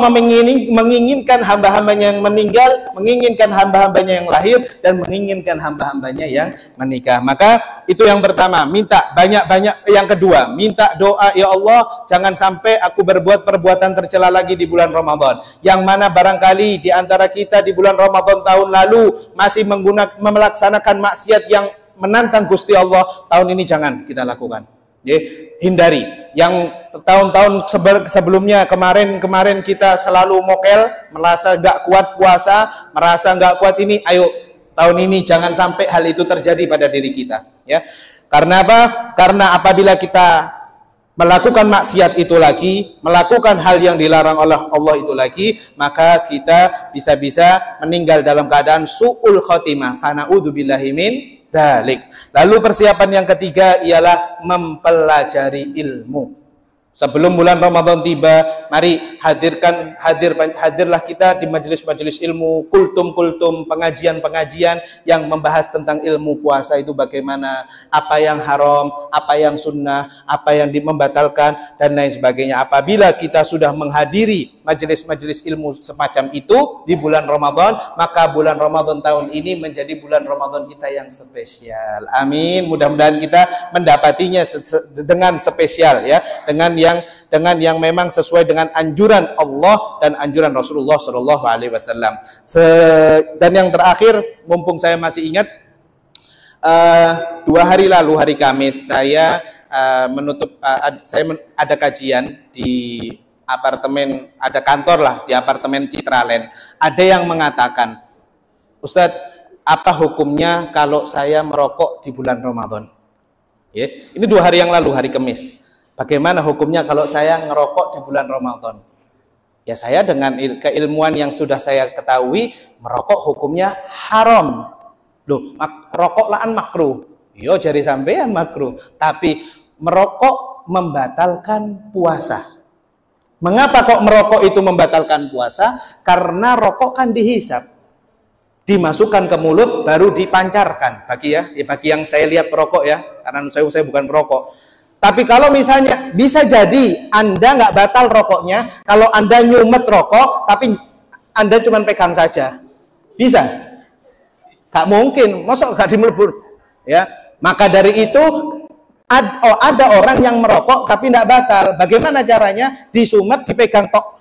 menginginkan hamba-hambanya yang meninggal, menginginkan hamba-hambanya yang lahir, dan menginginkan hamba-hambanya yang menikah. Maka itu yang pertama, minta banyak-banyak. Yang kedua, minta doa, ya Allah, jangan sampai aku berbuat perbuatan tercela lagi di bulan Ramadan. Yang mana barangkali di antara kita di bulan Ramadan tahun lalu masih melaksanakan maksiat yang menantang Gusti Allah, tahun ini jangan kita lakukan. Hindari. Yang tahun-tahun sebelumnya, kemarin kita selalu mokel, merasa gak kuat puasa, merasa gak kuat ini, ayo tahun ini jangan sampai hal itu terjadi pada diri kita, ya. Karena apa? Karena apabila kita melakukan maksiat itu lagi, melakukan hal yang dilarang oleh Allah itu lagi, maka kita bisa-bisa meninggal dalam keadaan su'ul khotimah. Fana'udzubillahi min dzalik. Lalu persiapan yang ketiga ialah mempelajari ilmu. Sebelum bulan Ramadan tiba, mari hadirlah kita di majelis-majelis ilmu, kultum-kultum, pengajian-pengajian yang membahas tentang ilmu puasa itu bagaimana, apa yang haram, apa yang sunnah, apa yang membatalkan, dan lain sebagainya. Apabila kita sudah menghadiri majelis-majelis ilmu semacam itu di bulan Ramadan, maka bulan Ramadan tahun ini menjadi bulan Ramadan kita yang spesial. Amin. Mudah-mudahan kita mendapatinya dengan spesial, ya, dengan yang memang sesuai dengan anjuran Allah dan anjuran Rasulullah Shallallahu Alaihi Wasallam. Dan yang terakhir, mumpung saya masih ingat, 2 hari lalu, hari Kamis, saya ada kajian di apartemen, ada kantor lah di apartemen Citraland. Ada yang mengatakan, Ustadz, apa hukumnya kalau saya merokok di bulan Ramadan? Ya, ini 2 hari yang lalu, hari Kamis. Bagaimana hukumnya kalau saya ngerokok di bulan Ramadan? Ya, saya dengan keilmuan yang sudah saya ketahui, merokok hukumnya haram. Loh, rokok laan makruh. Yo, jari sampean makruh. Tapi merokok membatalkan puasa. Mengapa kok merokok itu membatalkan puasa? Karena rokok kan dihisap, dimasukkan ke mulut, baru dipancarkan. Bagi yang saya lihat perokok, ya, karena saya bukan perokok. Tapi kalau misalnya, bisa jadi Anda nggak batal rokoknya kalau Anda nyumet rokok, tapi Anda cuma pegang saja. Bisa? Nggak mungkin, masa nggak dimelebur? Ya, maka dari itu ada orang yang merokok tapi nggak batal. Bagaimana caranya? Disumet, dipegang tok,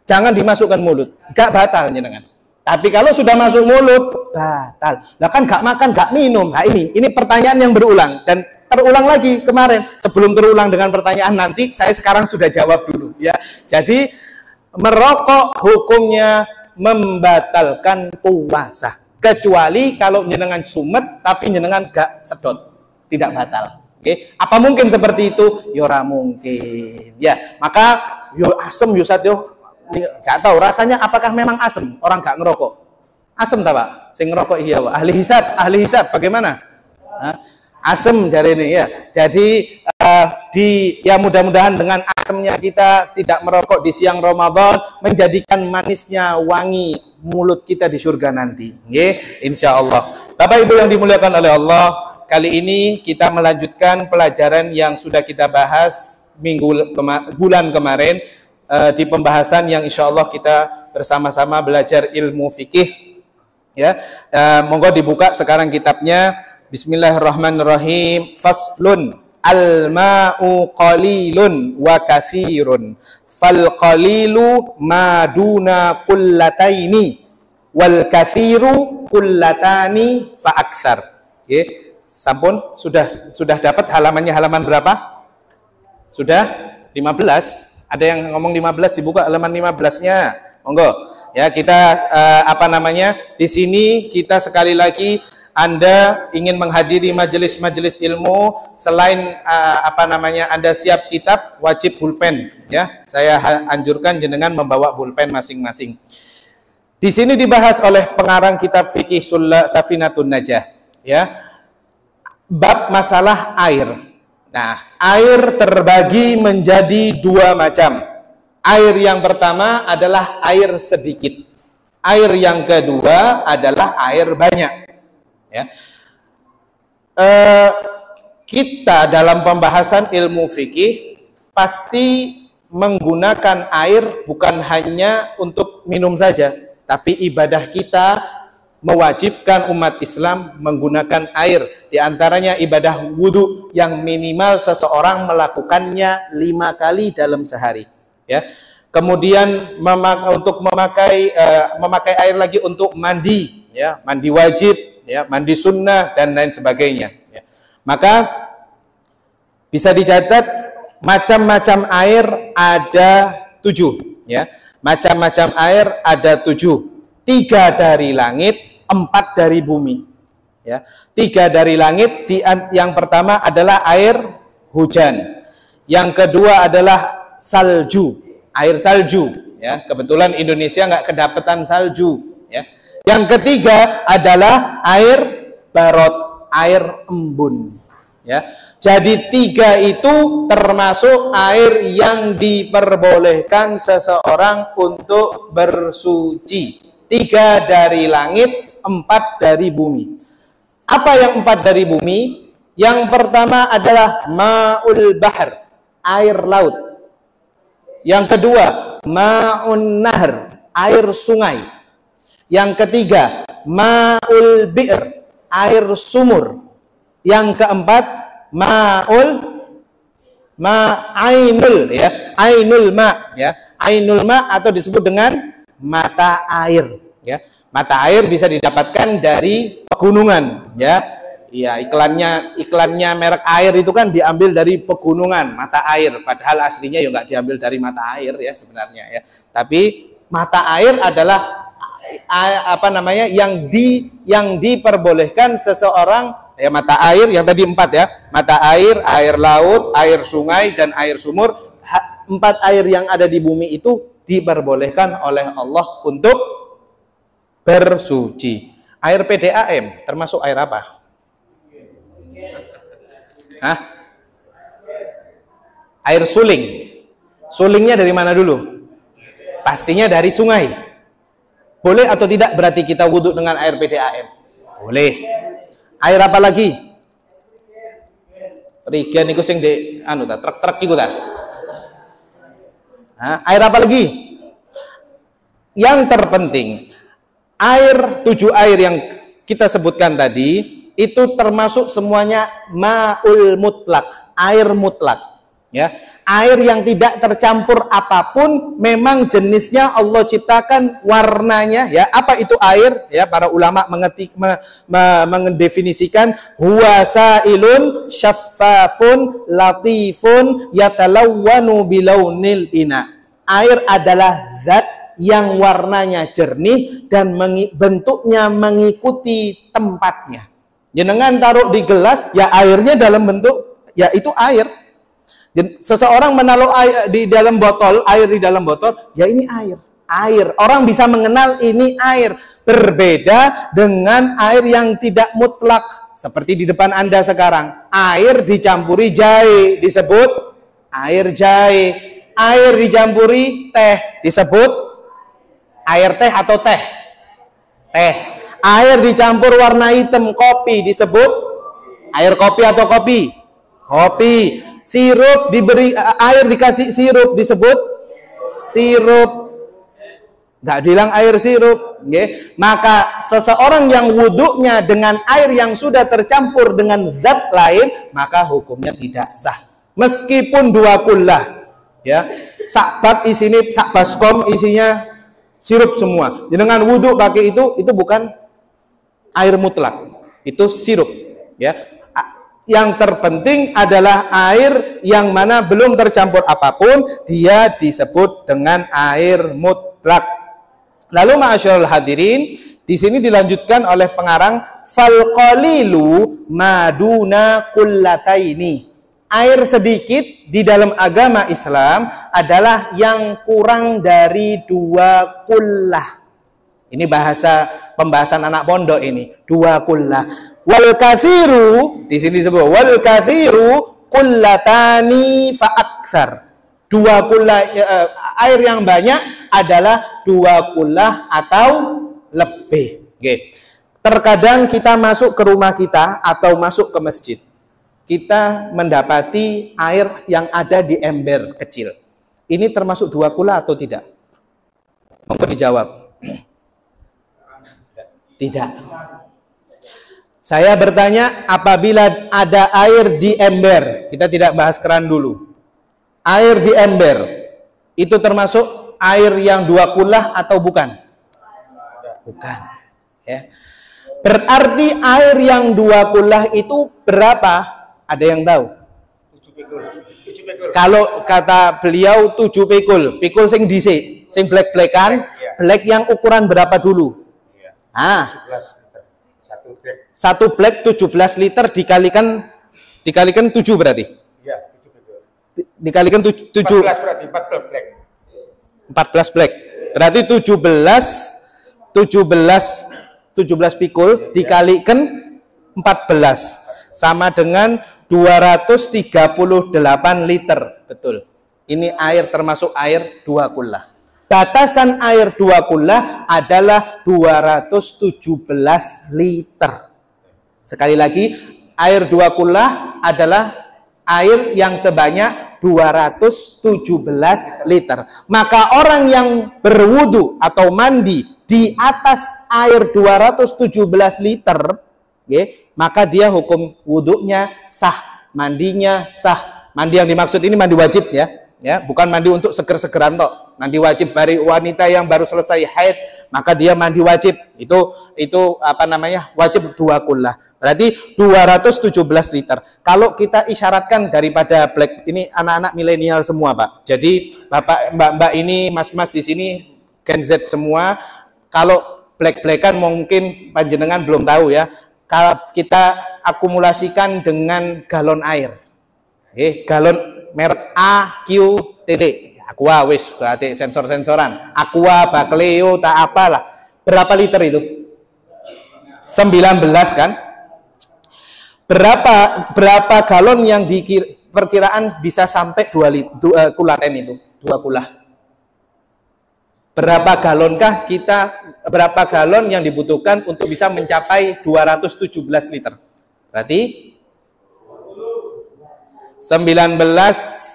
jangan dimasukkan mulut, nggak batal jenengan. Tapi kalau sudah masuk mulut, batal. Lah kan nggak makan, nggak minum. Nah, ini pertanyaan yang berulang dan terulang lagi kemarin. Sebelum terulang dengan pertanyaan nanti, saya sekarang sudah jawab dulu, ya. Jadi merokok hukumnya membatalkan puasa, kecuali kalau jenengan sumet tapi jenengan gak sedot, tidak batal. Oke, apa mungkin seperti itu? Yora mungkin, ya. Maka yo asem yo Ustaz yo, gak tahu rasanya apakah memang asem orang gak ngerokok. Asem tak Pak? Sing ngerokok iya Pak. Ahli hisab bagaimana? Hah? Asem jari ini, ya. Jadi ya mudah-mudahan dengan asemnya kita tidak merokok di siang Ramadan menjadikan manisnya wangi mulut kita di surga nanti. Nggih, insyaallah. Bapak Ibu yang dimuliakan oleh Allah, kali ini kita melanjutkan pelajaran yang sudah kita bahas bulan kemarin di pembahasan yang insyaallah kita bersama-sama belajar ilmu fikih. Ya, monggo dibuka sekarang kitabnya. Bismillahirrahmanirrahim. Faslun al-ma'u qalilun wa katsirun fal qalilu ma duna qullataini wal katsiru qullatani fa aktsar. Nggih, sampun sudah dapat halamannya, halaman berapa? Sudah 15. Ada yang ngomong 15, dibuka halaman 15-nya. Monggo. Ya, kita di sini kita sekali lagi, Anda ingin menghadiri majelis-majelis ilmu, selain Anda siap kitab, wajib pulpen, ya. Saya anjurkan jenengan membawa pulpen masing-masing. Di sini dibahas oleh pengarang kitab fikih Safinatun Najah, ya. Bab masalah air. Nah, air terbagi menjadi 2 macam. Air yang pertama adalah air sedikit. Air yang kedua adalah air banyak. Ya. Kita dalam pembahasan ilmu fikih pasti menggunakan air bukan hanya untuk minum saja, tapi ibadah kita mewajibkan umat Islam menggunakan air. Di antaranya ibadah wudhu yang minimal seseorang melakukannya 5 kali dalam sehari. Ya. Kemudian untuk memakai air lagi untuk mandi, ya, mandi wajib, ya, mandi sunnah dan lain sebagainya, ya. Maka bisa dicatat macam-macam air ada 7, ya. Macam-macam air ada 7. 3 dari langit, 4 dari bumi, ya. 3 dari langit, yang pertama adalah air hujan. Yang kedua adalah salju, air salju. Ya, kebetulan Indonesia nggak kedapatan salju. Ya. Yang ketiga adalah air barot, air embun. Ya. Jadi 3 itu termasuk air yang diperbolehkan seseorang untuk bersuci. 3 dari langit, 4 dari bumi. Apa yang 4 dari bumi? Yang pertama adalah ma'ul bahr, air laut. Yang kedua, ma'un nahr, air sungai. Yang ketiga, ma'ul bi'r, air sumur. Yang keempat, ainul, ya, ainul ma, ya, ainul ma atau disebut dengan mata air, ya. Mata air bisa didapatkan dari pegunungan, ya. Ya, iklannya merek air itu kan diambil dari pegunungan, mata air, padahal aslinya ya nggak diambil dari mata air ya sebenarnya, ya. Tapi mata air adalah apa namanya yang diperbolehkan seseorang. Ya, mata air yang tadi 4 ya, mata air, air laut, air sungai, dan air sumur. 4 air yang ada di bumi itu diperbolehkan oleh Allah untuk bersuci. Air PDAM termasuk air apa? Hah? Air suling. Sulingnya dari mana dulu? Pastinya dari sungai. Boleh atau tidak berarti kita wudhu dengan air PDAM? Boleh. Air apa lagi? Rigen iku sing di anu ta, truk-truk iku ta. Air apa lagi? Yang terpenting, air 7 air yang kita sebutkan tadi itu termasuk semuanya ma'ul mutlak, air mutlak, ya. Air yang tidak tercampur apapun, memang jenisnya Allah ciptakan warnanya, ya. Apa itu air? Ya, para ulama mendefinisikan huwa sa'ilun syaffafun latifun yatalawwanu bilaunil ina. Air adalah zat yang warnanya jernih dan bentuknya mengikuti tempatnya. Jenengan taruh di gelas, ya airnya dalam bentuk, ya itu air. Seseorang menaruh air di dalam botol, air di dalam botol, ya ini air. Air. Orang bisa mengenal ini air. Berbeda dengan air yang tidak mutlak. Seperti di depan Anda sekarang. Air dicampuri jahe, disebut air jahe. Air dicampuri teh, disebut air teh atau teh? Teh. Air dicampur warna hitam, kopi, disebut air kopi atau kopi? Kopi. Sirup diberi air dikasih sirup disebut sirup. Nggak bilang air sirup, okay? Maka seseorang yang wudhunya dengan air yang sudah tercampur dengan zat lain, maka hukumnya tidak sah. Meskipun 2 kullah, ya, sak baskom isinya sirup semua. Dengan wudhu pakai itu bukan air mutlak, itu sirup, ya. Yang terpenting adalah air yang mana belum tercampur apapun, dia disebut dengan air mutlak. Lalu ma'asyiral hadirin, di sini dilanjutkan oleh pengarang fal qalilu maduna kullataini. Air sedikit di dalam agama Islam adalah yang kurang dari 2 kullah. Ini pembahasan anak pondok ini, 2 kullah. Wal kathiru, di sini disebut wal kathiru kullatani fa aktsar. 2 kullah, air yang banyak adalah 2 kullah atau lebih. Okay. Terkadang kita masuk ke rumah kita atau masuk ke masjid, kita mendapati air yang ada di ember kecil. Ini termasuk 2 kullah atau tidak? Monggo dijawab. Tidak. Saya bertanya, apabila ada air di ember, kita tidak bahas keran dulu. Air di ember, itu termasuk air yang 2 kullah atau bukan? Bukan. Ya. Berarti air yang 2 kullah itu berapa? Ada yang tahu? 7 pikul. 7 pikul. Kalau kata beliau 7 pikul. Pikul sing dhisik, sing black-blackan, black yang ukuran berapa dulu? 17 liter. 1 black. 1 black 17 liter dikalikan 7 berarti? Iya, 7 pikul. dikalikan 7 14 berarti 14 black. 14 black. Berarti 17 pikul dikalikan 14 sama dengan 238 liter. Betul. Ini air termasuk air 2 kullah. Batasan air 2 kullah adalah 217 liter. Sekali lagi, air 2 kullah adalah air yang sebanyak 217 liter. Maka orang yang berwudu atau mandi di atas air 217 liter, maka dia hukum wudunya sah, mandinya sah. Mandi yang dimaksud ini mandi wajib ya, bukan mandi untuk seger-segeran tok. Mandi wajib bagi wanita yang baru selesai haid, maka dia mandi wajib. Itu wajib 2 kullah. Berarti 217 liter. Kalau kita isyaratkan daripada black, ini anak-anak milenial semua, Pak. Jadi Bapak, Mbak-mbak ini, Mas-mas di sini Gen Z semua. Kalau black-blackan mungkin panjenengan belum tahu ya. Kalau kita akumulasikan dengan galon air. Galon merek AQTT. Aqua wis berarti sensor-sensoran. Aqua, Bakleo, tak apalah. Berapa liter itu? 19 kan? Berapa galon yang perkiraan bisa sampai 2 kulaten itu? 2 kulah. Berapa galon yang dibutuhkan untuk bisa mencapai 217 liter? Berarti 19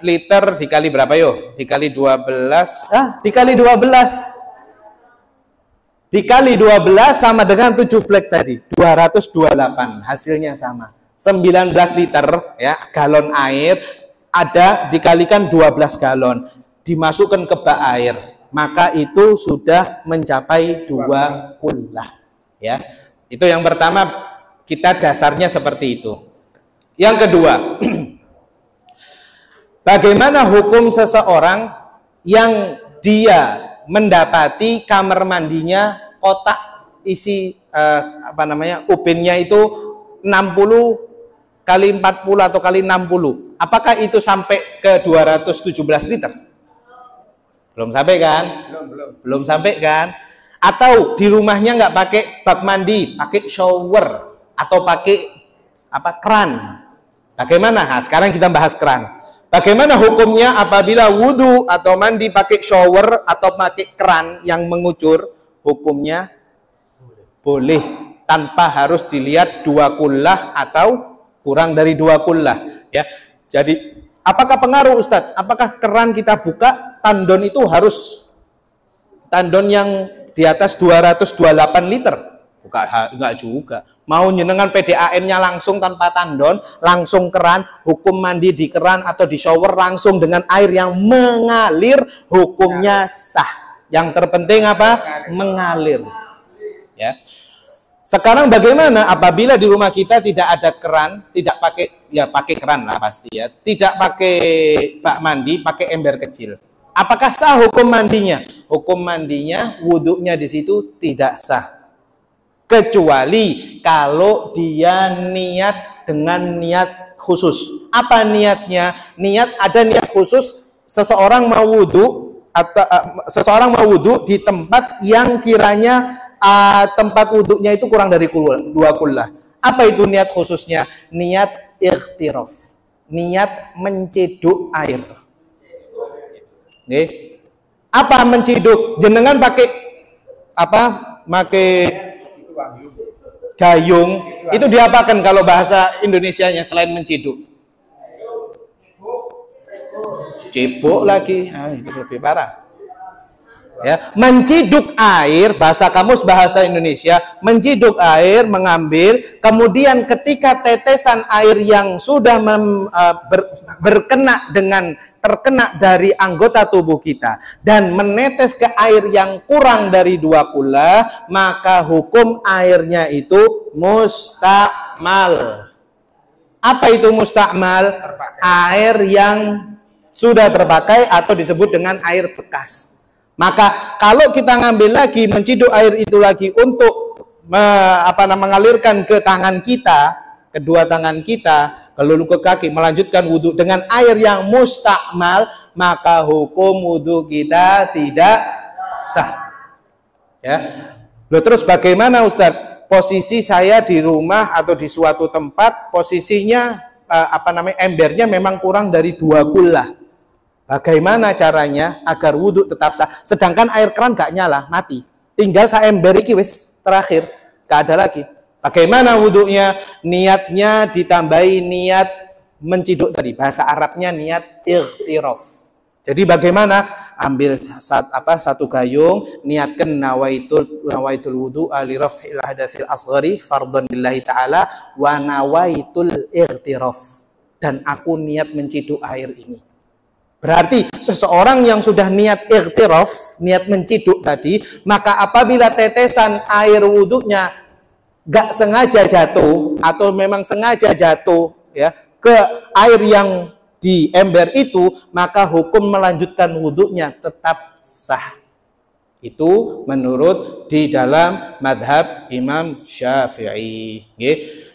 liter dikali berapa yuk? Dikali 12. Dikali 12. Dikali 12 sama dengan 7 black tadi. 228. Hasilnya sama. 19 liter ya, galon air ada dikalikan 12 galon. Dimasukkan ke bak air. Maka itu sudah mencapai 2 kullah. Ya. Itu yang pertama, kita dasarnya seperti itu. Yang kedua, bagaimana hukum seseorang yang dia mendapati kamar mandinya kotak isi ubinnya itu 60 kali 40 atau kali 60. Apakah itu sampai ke 217 liter? Belum sampai kan? Belum sampai kan? Atau di rumahnya nggak pakai bak mandi, pakai shower atau pakai keran. Bagaimana? Nah, sekarang kita bahas keran. Bagaimana hukumnya apabila wudhu atau mandi pakai shower atau pakai keran yang mengucur? Hukumnya boleh tanpa harus dilihat 2 kullah atau kurang dari 2 kullah. Ya, jadi apakah pengaruh Ustadz? Apakah keran kita buka tandon itu harus tandon yang di atas 228 liter? Enggak juga. Mau nyenengan PDAM-nya langsung tanpa tandon, langsung keran, hukum mandi di keran atau di shower langsung dengan air yang mengalir, hukumnya sah. Yang terpenting apa? Mengalir. Ya. Sekarang bagaimana apabila di rumah kita tidak ada keran, tidak pakai keran lah pasti ya, tidak pakai bak mandi, pakai ember kecil. Apakah sah hukum mandinya? Hukum mandinya, wudhunya di situ tidak sah. Kecuali kalau dia niat dengan niat khusus. Apa niatnya? Ada niat khusus seseorang mau wudhu atau seseorang mau wudhu di tempat yang kiranya tempat wudhunya itu kurang dari 2 kullah. Apa itu niat khususnya? Niat ikhtiraf, niat menciduk air. Apa menciduk? Jenengan pakai gayung, itu diapakan kalau bahasa Indonesianya selain menciduk? Cebok lagi, itu lebih parah. Ya, menciduk air, bahasa kamus bahasa Indonesia, menciduk air, mengambil, kemudian ketika tetesan air yang sudah terkena dari anggota tubuh kita dan menetes ke air yang kurang dari 2 kullah, maka hukum airnya itu mustakmal. Apa itu mustakmal? Air yang sudah terpakai atau disebut dengan air bekas. Maka kalau kita ngambil lagi, menciduk air itu lagi untuk mengalirkan ke tangan kita, kedua tangan kita, lalu ke kaki, melanjutkan wudhu dengan air yang mustakmal, maka hukum wudhu kita tidak sah. Ya. Loh, terus bagaimana Ustadz? Posisi saya di rumah atau di suatu tempat, posisinya embernya memang kurang dari 2 kullah. Bagaimana caranya agar wudhu tetap sah? Sedangkan air keran gak nyala, mati. Tinggal saember iki wis terakhir, gak ada lagi. Bagaimana wudhunya? Niatnya ditambahi niat menciduk tadi. Bahasa Arabnya niat ightiraf. Jadi bagaimana? Ambil satu gayung, niatkan nawaitul wudu li raf'il hadatsil asghari fardhan lillahi ta'ala wa nawaitul ightiraf. Dan aku niat menciduk air ini. Berarti seseorang yang sudah niat ightiraf, niat menciduk tadi, maka apabila tetesan air wudhunya gak sengaja jatuh atau memang sengaja jatuh ya ke air yang di ember itu, maka hukum melanjutkan wudhunya tetap sah. Itu menurut di dalam madhab Imam Syafi'i.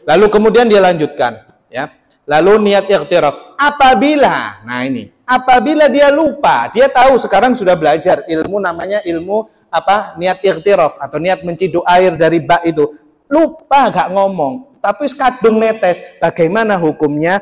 Lalu kemudian dia lanjutkan ya. Lalu niat ightiraf. Apabila dia lupa, dia tahu sekarang sudah belajar ilmu namanya ilmu niat ightiraf atau niat menciduk air dari bak itu. Lupa gak ngomong, tapi kadung netes. Bagaimana hukumnya?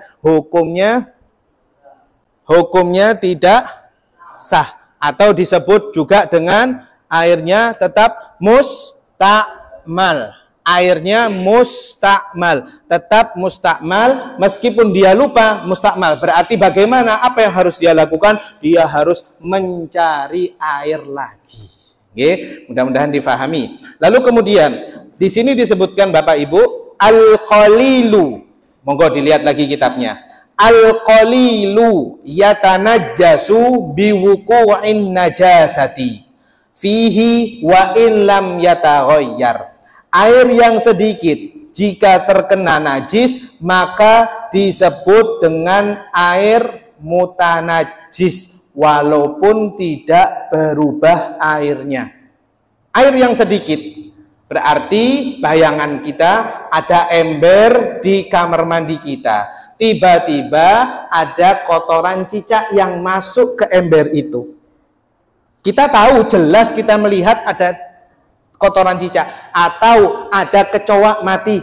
Hukumnya tidak sah atau disebut juga dengan airnya tetap mustakmal. Airnya mustakmal, tetap mustakmal meskipun dia lupa mustakmal. Berarti bagaimana? Apa yang harus dia lakukan? Dia harus mencari air lagi. Oke, mudah-mudahan difahami. Lalu kemudian di sini disebutkan Bapak Ibu al-qalilu. Monggo dilihat lagi kitabnya. Al-qalilu yatanajjasu biwuqu'in najasati fihi wa in lam yataghayyar. Air yang sedikit jika terkena najis maka disebut dengan air mutanajis walaupun tidak berubah airnya. Air yang sedikit berarti bayangan kita ada ember di kamar mandi kita. Tiba-tiba ada kotoran cicak yang masuk ke ember itu. Kita tahu jelas, kita melihat ada kotoran cicak atau ada kecoa mati.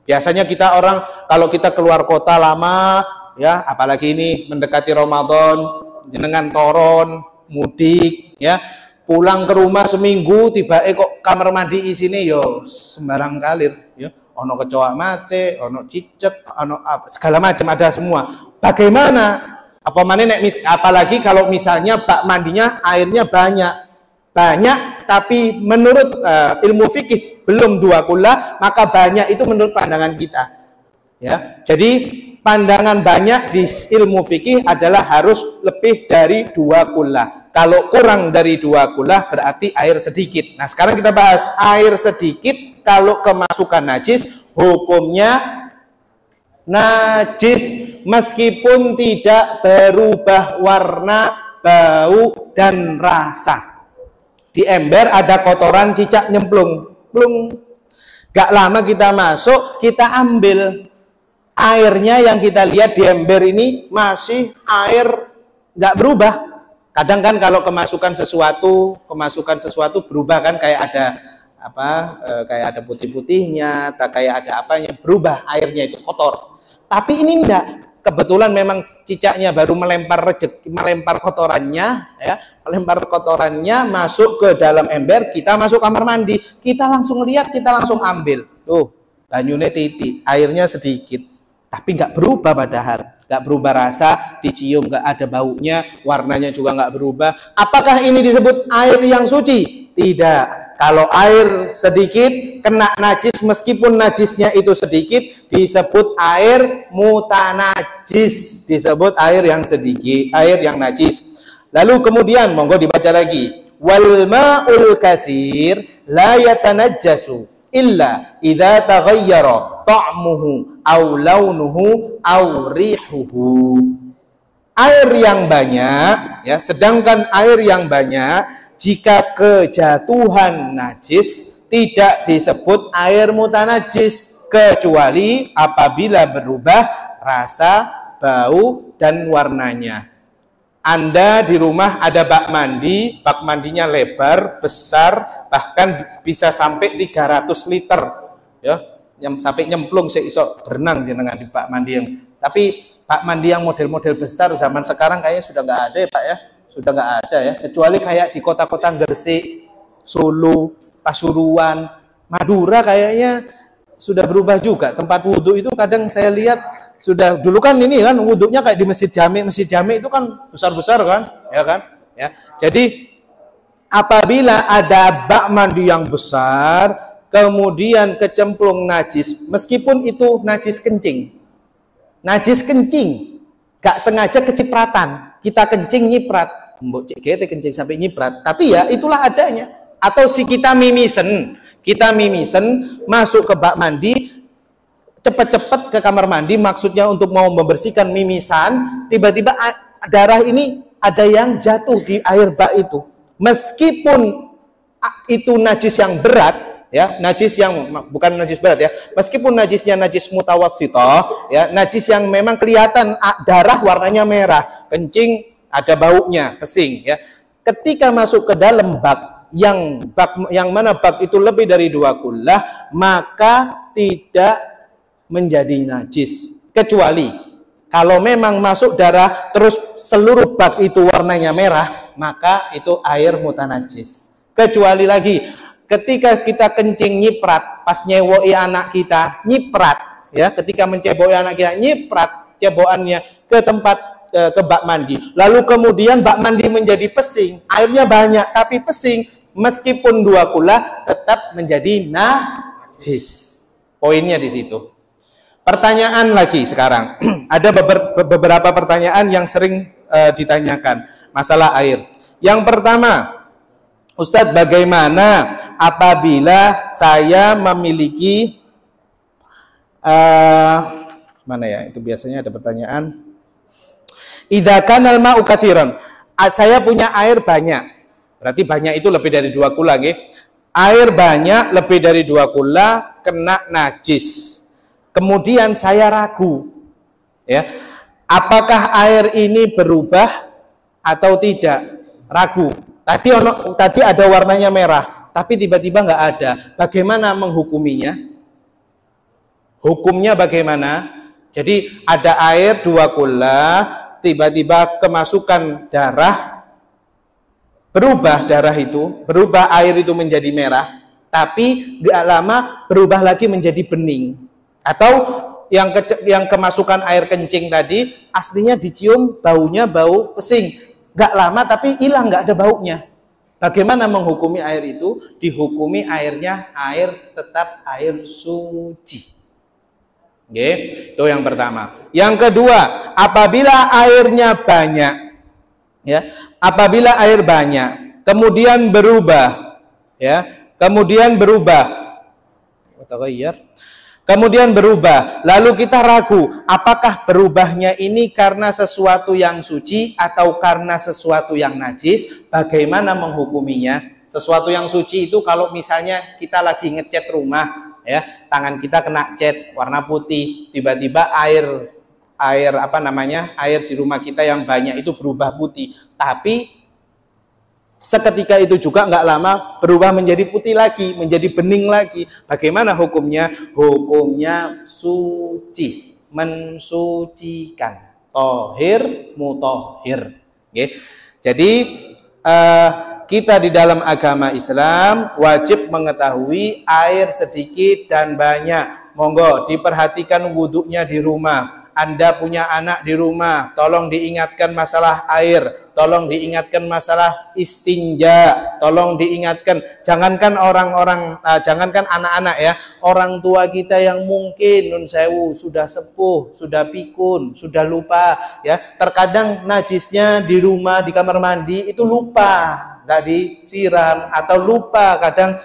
Biasanya kita orang kalau kita keluar kota lama ya, apalagi ini mendekati Ramadan, jenengan toron, mudik ya, pulang ke rumah seminggu tiba kok kamar mandi isine yo sembarang kalir ya, ono kecoa mati, ono cicak, ono segala macam ada semua. Bagaimana? Apalagi kalau misalnya bak mandinya airnya banyak tapi menurut ilmu fikih belum 2 kullah, maka banyak itu menurut pandangan kita ya. Jadi pandangan banyak di ilmu fikih adalah harus lebih dari 2 kullah. Kalau kurang dari 2 kullah berarti air sedikit. Nah sekarang kita bahas air sedikit kalau kemasukan najis, hukumnya najis meskipun tidak berubah warna, bau dan rasa. Di ember ada kotoran cicak nyemplung, plung. Gak lama kita masuk, kita ambil airnya yang kita lihat di ember ini masih air gak berubah. Kadang kan kalau kemasukan sesuatu berubah kan, kayak ada kayak ada putih-putihnya, tak kayak ada apanya, berubah airnya itu kotor. Tapi ini enggak. Kebetulan memang cicaknya baru melempar kotorannya masuk ke dalam ember, kita masuk kamar mandi, kita langsung lihat, kita langsung ambil. Tuh, banyune titik, airnya sedikit. Tapi nggak berubah padahal, nggak berubah rasa, dicium nggak ada baunya, warnanya juga nggak berubah. Apakah ini disebut air yang suci? Tidak. Kalau air sedikit kena najis, meskipun najisnya itu sedikit, disebut air mutanajis, disebut air yang sedikit, air yang najis. Lalu kemudian monggo dibaca lagi, wal ma'ul katsir la yatanajjasu illa idza taghayyara ta'muhu aw launuhu aw rihuhu. Air yang banyak ya, sedangkan air yang banyak jika kejatuhan najis tidak disebut air mutanajis. kecuali apabila berubah rasa, bau, dan warnanya. Anda di rumah ada bak mandi, bak mandinya lebar, besar, bahkan bisa sampai 300 liter, ya, yang sampai nyemplung seisok berenang di tengah di bak mandi yang. Tapi bak mandi yang model-model besar zaman sekarang kayaknya sudah nggak ada ya Pak ya, sudah nggak ada ya, kecuali kayak di kota-kota Gresik, Solo, Pasuruan, Madura kayaknya sudah berubah juga. Tempat wudhu itu kadang saya lihat sudah, dulu kan ini kan wudhunya kayak di masjid jami itu kan besar-besar kan, ya kan? Ya. Jadi apabila ada bak mandi yang besar, kemudian kecemplung najis, meskipun itu najis kencing, gak sengaja kecipratan, kita kencing nyiprat, mbok cek gete kencing sampai nyiprat, tapi ya itulah adanya. Atau si kita mimisen masuk ke bak mandi, cepet-cepet ke kamar mandi, maksudnya untuk mau membersihkan mimisan, tiba-tiba darah ini ada yang jatuh di air bak itu, meskipun itu najis yang berat, ya, najis yang bukan najis berat ya, meskipun najisnya najis mutawassithah, ya, najis yang memang kelihatan darah warnanya merah, kencing ada baunya, pesing, ya, ketika masuk ke dalam bak yang mana bak itu lebih dari 2 kullah, maka tidak menjadi najis, kecuali kalau memang masuk darah terus seluruh bak itu warnanya merah, maka itu air mutanajis. Kecuali lagi ketika kita kencing nyiprat, pas nyewoi anak kita nyiprat, ya, ketika menceboi anak kita nyiprat ceboannya ke tempat ke bak mandi, lalu kemudian bak mandi menjadi pesing, airnya banyak tapi pesing, meskipun 2 kullah tetap menjadi najis. Poinnya di situ. Pertanyaan lagi sekarang, ada beberapa pertanyaan yang sering ditanyakan masalah air. Yang pertama, Ustadz, bagaimana apabila saya memiliki mana ya? Itu biasanya ada pertanyaan. Idza kanal ma'u katsiran. Saya punya air banyak. Berarti banyak itu lebih dari 2 kullah, nggih. Air banyak lebih dari 2 kullah kena najis. Kemudian saya ragu, ya, apakah air ini berubah atau tidak? Ragu. Tadi ada warnanya merah, tapi tiba-tiba nggak ada. Bagaimana menghukuminya? Hukumnya bagaimana? Jadi ada air 2 kullah, tiba-tiba kemasukan darah, berubah darah itu, berubah air itu menjadi merah, tapi nggak lama berubah lagi menjadi bening. Atau yang kemasukan air kencing tadi aslinya dicium baunya bau pesing, nggak lama tapi hilang, nggak ada baunya. Bagaimana menghukumi air itu? Dihukumi airnya tetap air suci. Oke, itu yang pertama. Yang kedua, apabila airnya banyak, ya, apabila air banyak kemudian berubah, ya, kemudian berubah, lalu kita ragu apakah berubahnya ini karena sesuatu yang suci atau karena sesuatu yang najis. Bagaimana menghukuminya? Sesuatu yang suci itu kalau misalnya kita lagi ngecat rumah, ya, tangan kita kena cat warna putih, tiba-tiba air di rumah kita yang banyak itu berubah putih, tapi seketika itu juga nggak lama berubah menjadi putih lagi, menjadi bening lagi. Bagaimana hukumnya? Hukumnya suci, mensucikan, tohir, mutohir. Okay. Jadi kita di dalam agama Islam wajib mengetahui air sedikit dan banyak. Monggo diperhatikan wudhunya di rumah. Anda punya anak di rumah, tolong diingatkan masalah air, tolong diingatkan masalah istinja, tolong diingatkan. Jangankan jangankan anak-anak ya, orang tua kita yang mungkin nun sewu sudah sepuh, sudah pikun, sudah lupa ya. Terkadang najisnya di rumah di kamar mandi itu lupa, nggak disiram, atau lupa kadang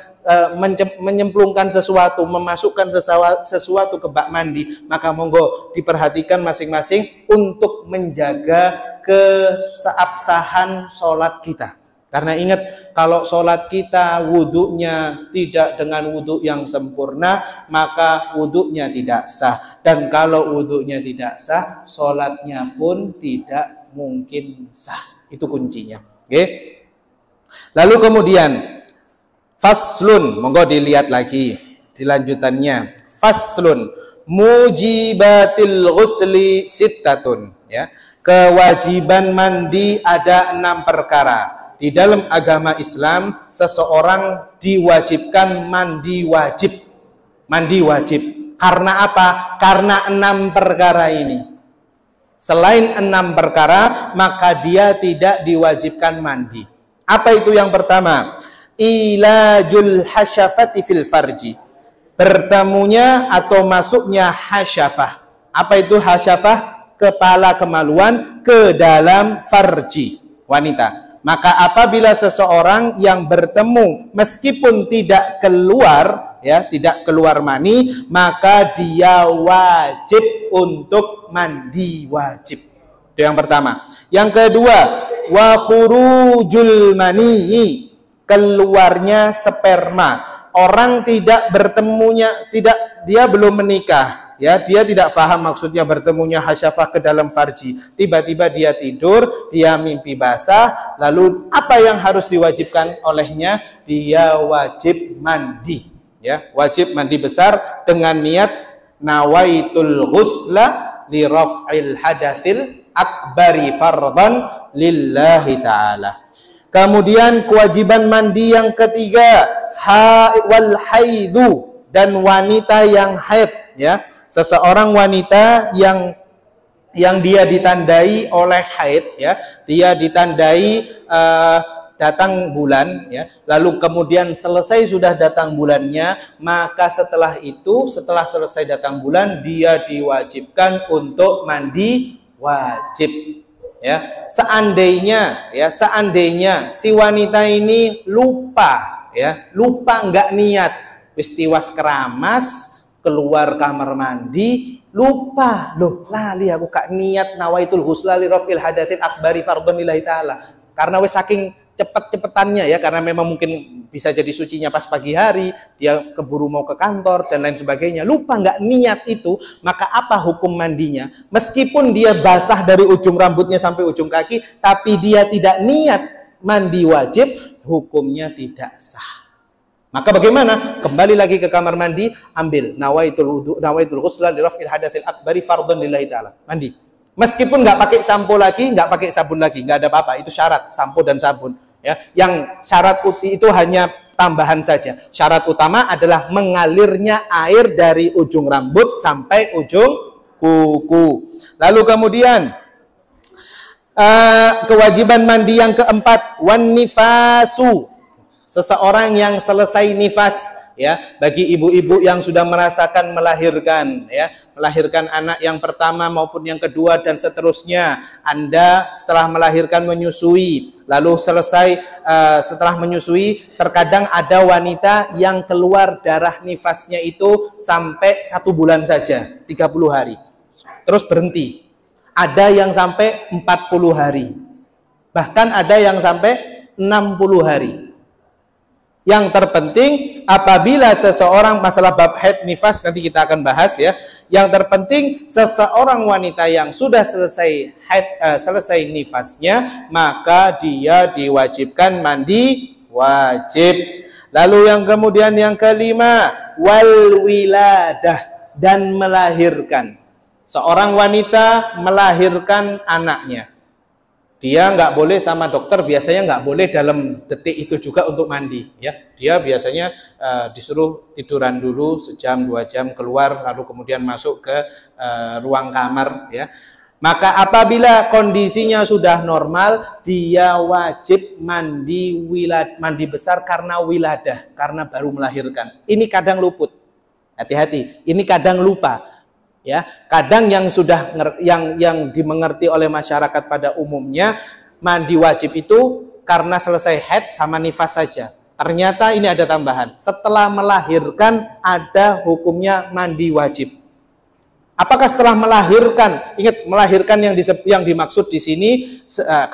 menyemplungkan sesuatu, memasukkan sesuatu ke bak mandi. Maka monggo diperhatikan masing-masing untuk menjaga keabsahan sholat kita. Karena ingat, kalau sholat kita wudhunya tidak dengan wudhu yang sempurna, maka wudhunya tidak sah. Dan kalau wudhunya tidak sah, sholatnya pun tidak mungkin sah. Itu kuncinya. Oke. Lalu kemudian, faslun, monggo dilihat lagi dilanjutannya. Faslun, mujibatil ghusli sittatun. Ya. Kewajiban mandi ada 6 perkara. Di dalam agama Islam, seseorang diwajibkan mandi wajib. Mandi wajib. Karena apa? Karena 6 perkara ini. Selain 6 perkara, maka dia tidak diwajibkan mandi. Apa itu yang pertama? Ilajul hasyafati fil farji. Bertemunya atau masuknya hasyafah. Apa itu hasyafah? Kepala kemaluan ke dalam farji wanita. Maka apabila seseorang yang bertemu meskipun tidak keluar, ya, tidak keluar mani, maka dia wajib untuk mandi wajib. Itu yang pertama. Yang kedua, wa khurujul mani, keluarnya sperma. Orang tidak bertemunya, dia belum menikah. Ya, dia tidak paham maksudnya bertemunya hasyafah ke dalam farji. Tiba-tiba dia tidur, dia mimpi basah, lalu apa yang harus diwajibkan olehnya? Dia wajib mandi. Ya, wajib mandi besar dengan niat nawaitul ghusla li raf'il hadatsil akbari fardhan lillahi ta'ala. Kemudian kewajiban mandi yang ketiga, wal haidhu, dan wanita yang haid, ya. Seseorang wanita yang dia ditandai oleh haid, ya, dia ditandai datang bulan, ya, lalu kemudian selesai sudah datang bulannya, maka setelah itu, setelah selesai datang bulan, dia diwajibkan untuk mandi wajib. Ya, seandainya si wanita ini lupa, ya, lupa nggak niat, peristiwas keramas, keluar kamar mandi, lupa, loh, lali aku gak niat nawaitul ghusla li raf'il hadatsil akbari fardhon lillahi ta'ala. Karena wes saking cepet-cepetannya, ya, karena memang mungkin bisa jadi sucinya pas pagi hari, dia keburu mau ke kantor dan lain sebagainya, lupa nggak niat itu, maka apa hukum mandinya? Meskipun dia basah dari ujung rambutnya sampai ujung kaki, tapi dia tidak niat mandi wajib, hukumnya tidak sah. Maka bagaimana? Kembali lagi ke kamar mandi, ambil nawaitul ghusla li raf'il hadatsil akbari fardhon lillahi ta'ala. Mandi. Meskipun nggak pakai sampo lagi, nggak pakai sabun lagi, nggak ada apa-apa. Itu syarat, sampo dan sabun. Ya, yang syarat itu hanya tambahan saja. Syarat utama adalah mengalirnya air dari ujung rambut sampai ujung kuku. Lalu kemudian kewajiban mandi yang keempat, wan nifasu. Seseorang yang selesai nifas, ya, bagi ibu-ibu yang sudah merasakan melahirkan, ya, melahirkan anak yang pertama maupun yang kedua dan seterusnya. Anda setelah melahirkan menyusui, lalu selesai setelah menyusui, terkadang ada wanita yang keluar darah nifasnya itu sampai 1 bulan saja, 30 hari, terus berhenti. Ada yang sampai 40 hari, bahkan ada yang sampai 60 hari. Yang terpenting apabila seseorang, masalah bab haid nifas nanti kita akan bahas, ya. Yang terpenting seseorang wanita yang sudah selesai haid, selesai nifasnya, maka dia diwajibkan mandi wajib. Lalu yang kemudian yang kelima, wal wiladah, dan melahirkan. Seorang wanita melahirkan anaknya, dia nggak boleh sama dokter, biasanya nggak boleh dalam detik itu juga untuk mandi, ya. Dia biasanya disuruh tiduran dulu sejam 2 jam, keluar lalu kemudian masuk ke ruang kamar, ya. Maka apabila kondisinya sudah normal, dia wajib mandi mandi besar karena wiladah, karena baru melahirkan. Ini kadang luput, hati-hati. Ini kadang lupa. Ya, kadang yang sudah yang dimengerti oleh masyarakat pada umumnya, mandi wajib itu karena selesai haid sama nifas saja. Ternyata ini ada tambahan. Setelah melahirkan ada hukumnya mandi wajib. Apakah setelah melahirkan, ingat melahirkan yang dimaksud di sini,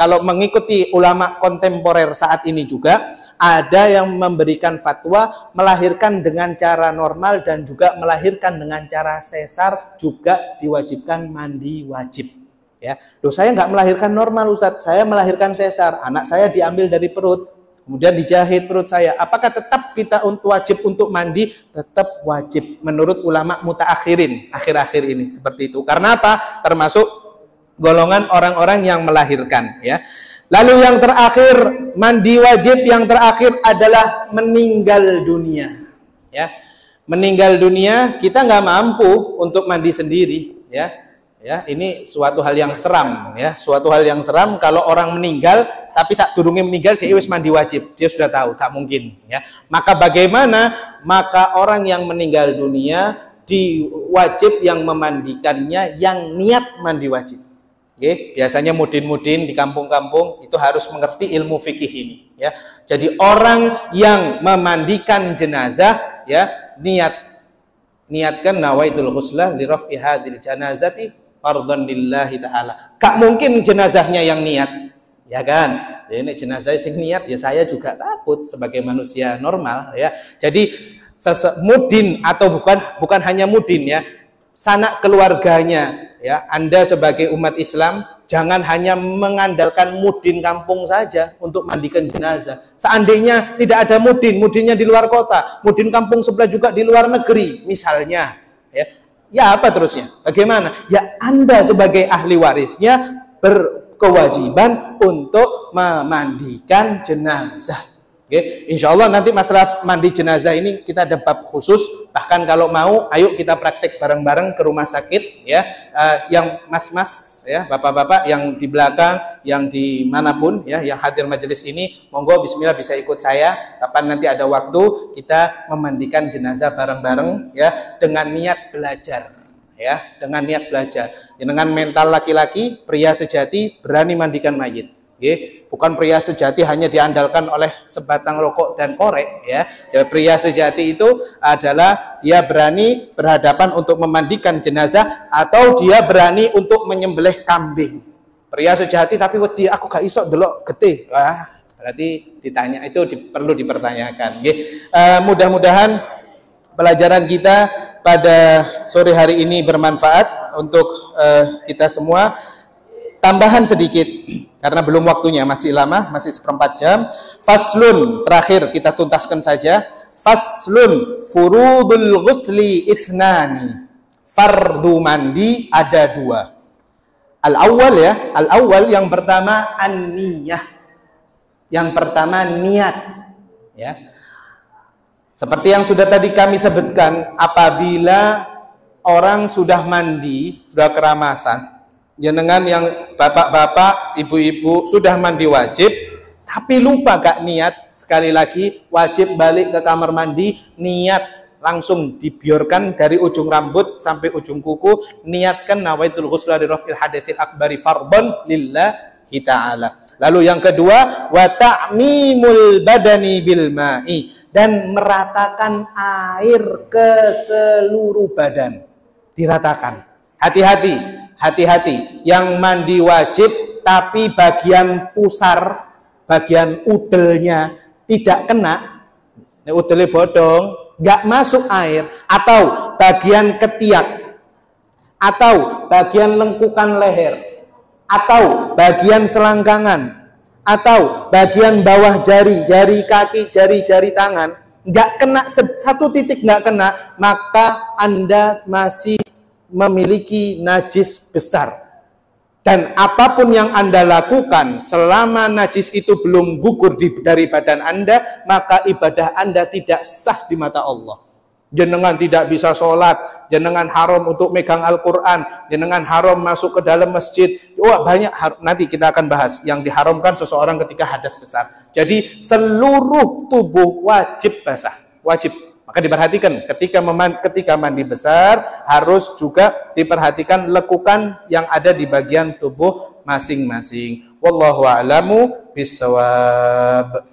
kalau mengikuti ulama kontemporer saat ini juga, ada yang memberikan fatwa melahirkan dengan cara normal dan juga melahirkan dengan cara sesar juga diwajibkan mandi wajib. Ya, loh saya nggak melahirkan normal Ustadz, saya melahirkan sesar, anak saya diambil dari perut, kemudian dijahit perut saya. Apakah tetap kita wajib untuk mandi? Tetap wajib menurut ulama mutaakhirin akhir-akhir ini seperti itu. Karena apa? Termasuk golongan orang-orang yang melahirkan. Ya. Lalu yang terakhir, mandi wajib yang terakhir adalah meninggal dunia. Ya, meninggal dunia kita nggak mampu untuk mandi sendiri. Ya, ini suatu hal yang seram. Ya, suatu hal yang seram kalau orang meninggal, tapi saat durungnya meninggal dia wis mandi wajib. Dia sudah tahu, tak mungkin. Ya, maka bagaimana? Maka orang yang meninggal dunia diwajib yang memandikannya yang niat mandi wajib. Oke, biasanya mudin-mudin di kampung-kampung itu harus mengerti ilmu fikih ini. Ya, jadi orang yang memandikan jenazah, ya niatkan nawaitul ghuslah li raf'i hadhil janazati fardhan lillahi ta'ala. Gak mungkin jenazahnya yang niat, ya kan? Ya, ini jenazah sing niat, ya saya juga takut sebagai manusia normal, ya. Jadi mudin atau bukan hanya mudin, ya, sanak keluarganya. Ya, Anda sebagai umat Islam jangan hanya mengandalkan mudin kampung saja untuk mandikan jenazah. Seandainya tidak ada mudinnya di luar kota, mudin kampung sebelah juga di luar negeri, misalnya, ya apa terusnya? Bagaimana? Ya Anda sebagai ahli warisnya berkewajiban untuk memandikan jenazah. Oke, insya Allah nanti masalah mandi jenazah ini kita ada bab khusus. Bahkan kalau mau, ayo kita praktek bareng-bareng ke rumah sakit, ya. Yang mas-mas, ya, bapak-bapak yang di belakang, yang dimanapun, ya, yang hadir majelis ini, monggo Bismillah bisa ikut saya. Kapan nanti ada waktu kita memandikan jenazah bareng-bareng, ya, dengan niat belajar, ya, dengan niat belajar. Dengan mental laki-laki, pria sejati berani mandikan mayit. Bukan pria sejati hanya diandalkan oleh sebatang rokok dan korek, ya. Pria sejati itu adalah dia berani berhadapan untuk memandikan jenazah atau dia berani untuk menyembelih kambing. Pria sejati tapi wedi aku gak iso delok getih. Wah, berarti ditanya itu perlu dipertanyakan. Mudah-mudahan pelajaran kita pada sore hari ini bermanfaat untuk kita semua. Tambahan sedikit karena belum waktunya, masih lama, masih 1/4 jam. Faslun, terakhir kita tuntaskan saja. Faslun, furudul ghusli ithnani. Fardu mandi ada 2. Al-awwal, ya, al-awwal yang pertama an-niyah. Yang pertama niat, ya. Seperti yang sudah tadi kami sebutkan, apabila orang sudah mandi, sudah keramasan, jenengan yang bapak-bapak, ibu-ibu sudah mandi wajib, tapi lupa gak niat, sekali lagi wajib balik ke kamar mandi, niat langsung dibiarkan dari ujung rambut sampai ujung kuku, niatkan nawaitul ghusla li raf'il haditsil akbari fardhan lillahi ta'ala. Lalu yang kedua, wa ta'mimul badani bil ma'i, dan meratakan air ke seluruh badan, diratakan. Hati-hati, yang mandi wajib tapi bagian pusar, bagian udelnya tidak kena, ini udelnya bodong, nggak masuk air, atau bagian ketiak, atau bagian lengkukan leher, atau bagian selangkangan, atau bagian bawah jari kaki, jari tangan, nggak kena, satu titik nggak kena, maka Anda masih memiliki najis besar. Dan apapun yang Anda lakukan selama najis itu belum gugur dari badan Anda, maka ibadah Anda tidak sah di mata Allah. Jenengan tidak bisa sholat, jenengan haram untuk megang Al-Quran, jenengan haram masuk ke dalam masjid. Wah, banyak, nanti kita akan bahas yang diharamkan seseorang ketika hadas besar. Jadi seluruh tubuh wajib basah, wajib. Maka diperhatikan ketika mandi besar harus juga diperhatikan lekukan yang ada di bagian tubuh masing-masing. Wallahu a'lamu bissawab.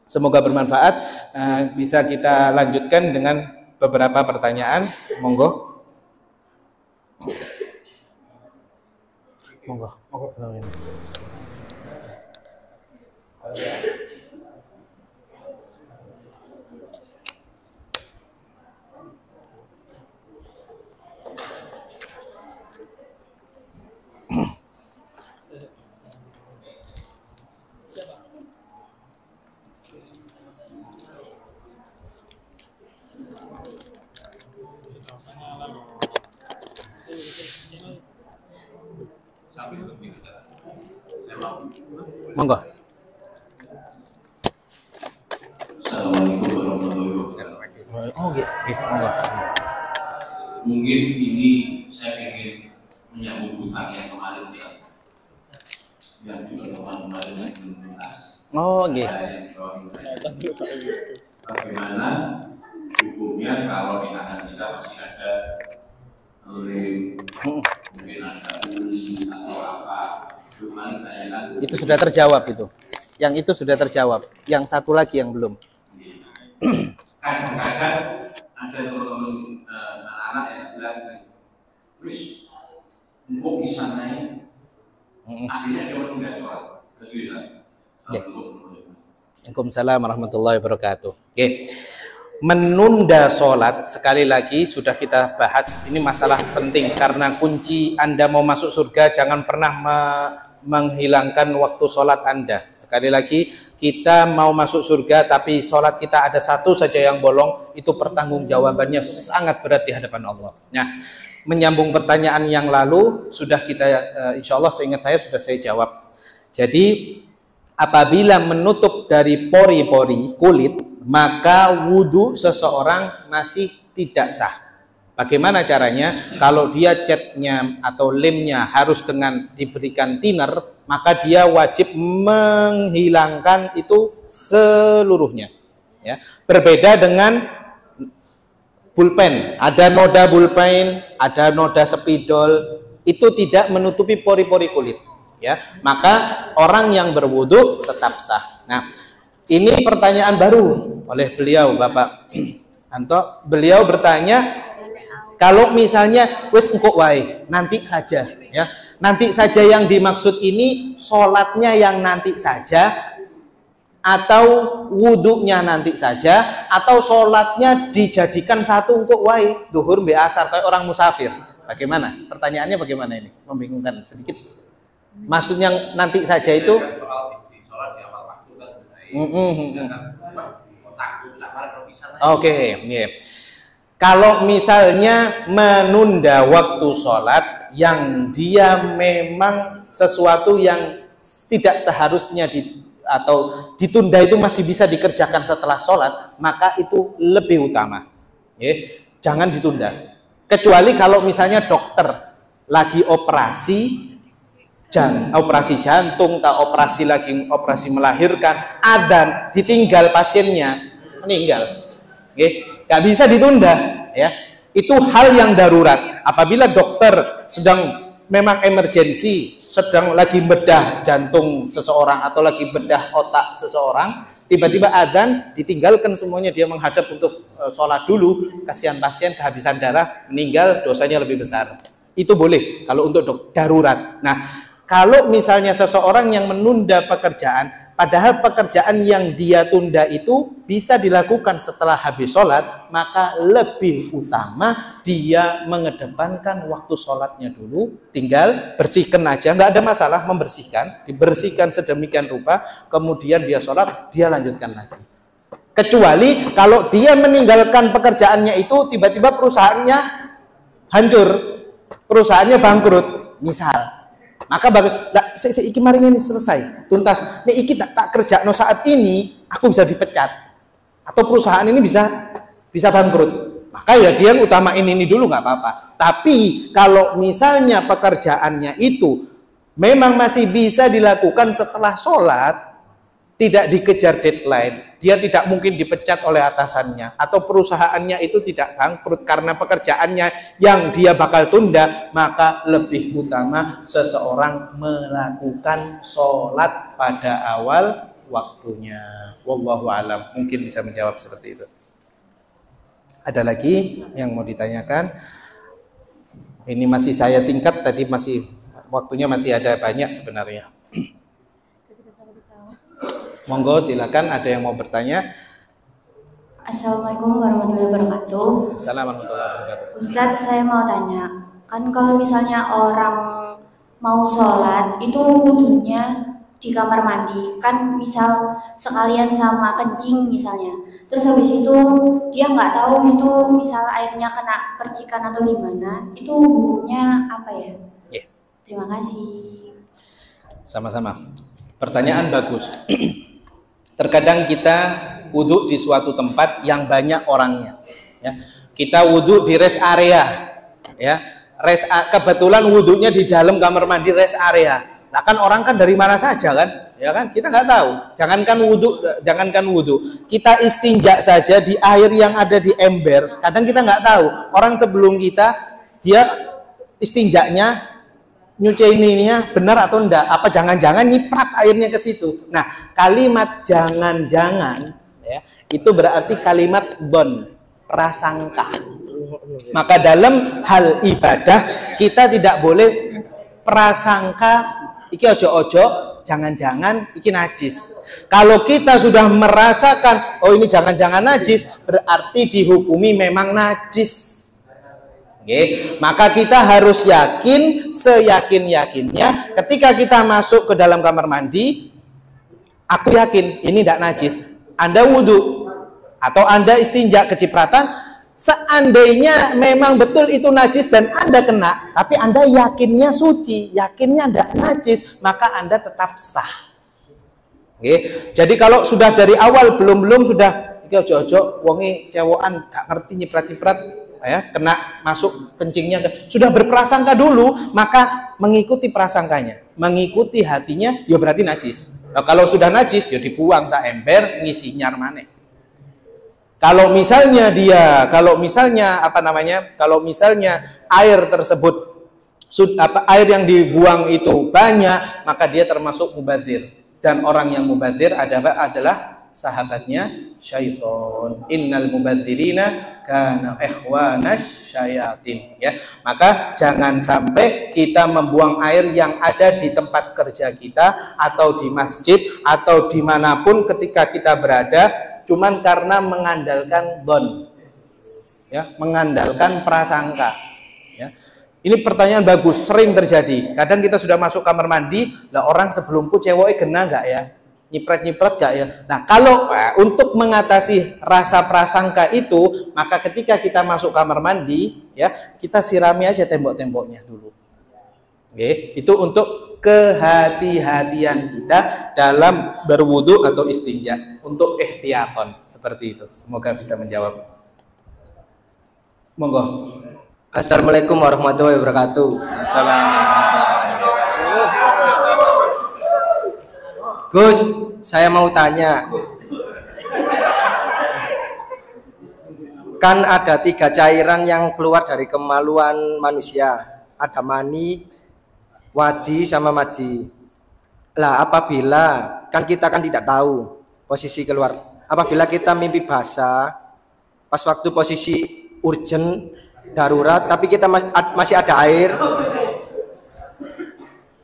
Semoga bermanfaat. Bisa kita lanjutkan dengan beberapa pertanyaan. Monggo. Monggo. Monggo. Assalamualaikum warahmatullahi wabarakatuh. Oh, monggo. Mungkin ini saya ingin menyambung hutang yang kemarin Ustaz. Yang juga kemarin yang belum tuntas. Oh, nggih. Bagaimana hukumnya kalau di tangan kita masih ada lem, mungkin ada uli atau apa? Cuman kayaknya Itu sudah terjawab itu. Yang itu sudah terjawab. Yang satu lagi yang belum. kadang-kadang ada teman-teman anak-anak yang bilang, terus kok bisa naik? Akhirnya dia menunda sholat. Waalaikumsalam warahmatullahi wabarakatuh. Oke. Menunda sholat, sekali lagi sudah kita bahas, ini masalah penting karena kunci Anda mau masuk surga jangan pernah menghilangkan waktu sholat Anda. Sekali lagi, kita mau masuk surga tapi sholat kita ada satu saja yang bolong, itu pertanggungjawabannya sangat berat di hadapan Allah. Nah, menyambung pertanyaan yang lalu sudah kita insya Allah seingat saya sudah saya jawab. Jadi apabila menutup dari pori-pori kulit, maka wudhu seseorang masih tidak sah. Bagaimana caranya? Kalau dia catnya atau lemnya harus dengan diberikan thinner, maka dia wajib menghilangkan itu seluruhnya. Ya. Berbeda dengan pulpen, ada noda pulpen, ada noda spidol, itu tidak menutupi pori-pori kulit. Ya, maka orang yang berwudu tetap sah. Nah, ini pertanyaan baru oleh beliau, Bapak Anto. Beliau bertanya, kalau misalnya wis engkok wae, nanti saja, ya. Nanti saja yang dimaksud ini sholatnya yang nanti saja, atau wudhunya nanti saja, atau sholatnya dijadikan satu engkok wae, duhur mbek asar kayak orang musafir. Bagaimana? Pertanyaannya bagaimana ini? Membingungkan sedikit. Maksudnya nanti saja itu Oke, yeah. Kalau misalnya menunda waktu sholat yang dia memang sesuatu yang tidak seharusnya atau ditunda itu masih bisa dikerjakan setelah sholat, maka itu lebih utama. Yeah. Jangan ditunda. Kecuali kalau misalnya dokter lagi operasi jantung, tak operasi melahirkan, adzan ditinggal pasiennya meninggal, nggak bisa ditunda, ya. Itu hal yang darurat. Apabila dokter sedang memang emergensi, sedang lagi bedah jantung seseorang atau lagi bedah otak seseorang, tiba-tiba adzan ditinggalkan semuanya, dia menghadap untuk sholat dulu, kasihan pasien kehabisan darah, meninggal, dosanya lebih besar. Itu boleh kalau untuk darurat. Nah, kalau misalnya seseorang yang menunda pekerjaan, padahal pekerjaan yang dia tunda itu bisa dilakukan setelah habis sholat, maka lebih utama dia mengedepankan waktu sholatnya dulu, tinggal bersihkan aja, nggak ada masalah, dibersihkan sedemikian rupa, kemudian dia sholat, dia lanjutkan lagi. Kecuali kalau dia meninggalkan pekerjaannya itu, tiba-tiba perusahaannya hancur, perusahaannya bangkrut, misal. Maka iki mari ini selesai tuntas. Nih iki tak kerja no saat ini aku bisa dipecat atau perusahaan ini bisa bangkrut. Maka ya dia yang utamain ini dulu nggak apa-apa. Tapi kalau misalnya pekerjaannya itu memang masih bisa dilakukan setelah sholat, tidak dikejar deadline, dia tidak mungkin dipecat oleh atasannya atau perusahaannya itu tidak bangkrut karena pekerjaannya yang dia bakal tunda, maka lebih utama seseorang melakukan sholat pada awal waktunya. Wallahu a'lam. Mungkin bisa menjawab seperti itu. Ada lagi yang mau ditanyakan? Ini masih saya singkat, tadi masih waktunya masih ada banyak sebenarnya. Monggo silakan, ada yang mau bertanya. Assalamualaikum warahmatullahi wabarakatuh. Assalamualaikum warahmatullahi wabarakatuh. Ustadz, saya mau tanya, kan kalau misalnya orang mau sholat itu wudunya di kamar mandi, kan misal sekalian sama kencing misalnya, terus habis itu dia nggak tahu itu misal airnya kena percikan atau gimana, itu hukumnya apa ya? Yeah. Terima kasih. Sama-sama. Pertanyaan bagus. Terkadang kita wudhu di suatu tempat yang banyak orangnya. Ya. Kita wudhu di rest area. Ya. Kebetulan wudhunya di dalam kamar mandi rest area. Nah kan orang kan dari mana saja kan? Ya kan? Kita nggak tahu. Jangankan wudhu. Kita istinja saja di air yang ada di ember. Kadang kita nggak tahu. Orang sebelum kita, dia istinjaknya nyuci ininya benar atau enggak, apa jangan-jangan nyiprat airnya ke situ. Nah, kalimat jangan-jangan ya, itu berarti kalimat don, prasangka. Maka dalam hal ibadah kita tidak boleh prasangka iki ojo-ojo, jangan-jangan iki najis. Kalau kita sudah merasakan oh ini jangan-jangan najis, berarti dihukumi memang najis. Okay. Maka kita harus yakin, seyakin-yakinnya ketika kita masuk ke dalam kamar mandi, aku yakin ini tidak najis. Anda wudhu atau Anda istinja kecipratan, seandainya memang betul itu najis dan Anda kena, tapi Anda yakinnya suci, yakinnya tidak najis, maka Anda tetap sah. Okay. Jadi kalau sudah dari awal belum sudah ojo-ojo wongi cewokan gak ngerti nyiprat-nyiprat ya, kena masuk kencingnya, sudah berprasangka dulu, maka mengikuti prasangkanya, mengikuti hatinya, ya berarti najis. Nah, kalau sudah najis, ya dibuang sa ember, ngisi nyar maneh. Kalau misalnya kalau misalnya air tersebut air yang dibuang itu banyak, maka dia termasuk mubadzir, dan orang yang mubadzir adalah sahabatnya syaitan. Innal mubadzirina kana ikhwanas syayatin. Ya, maka jangan sampai kita membuang air yang ada di tempat kerja kita atau di masjid atau dimanapun ketika kita berada cuman karena mengandalkan don, ya, mengandalkan prasangka. Ya. Ini pertanyaan bagus, sering terjadi. Kadang kita sudah masuk kamar mandi, lah orang sebelumku ceweknya kena nggak ya? Nyiprat-nyiprat gak ya? Nah, kalau untuk mengatasi rasa prasangka itu, maka ketika kita masuk kamar mandi, ya, kita sirami aja tembok-temboknya dulu. Oke, itu untuk kehati-hatian kita dalam berwudu atau istinja, untuk ihtiyaton seperti itu. Semoga bisa menjawab. Monggo. Assalamualaikum warahmatullahi wabarakatuh. Gus, saya mau tanya. Kan ada 3 cairan yang keluar dari kemaluan manusia. Ada mani, wadi, sama madhi. Lah, apabila kan kita kan tidak tahu posisi keluar. Apabila kita mimpi basah, pas waktu posisi urgent, darurat, tapi kita masih ada air,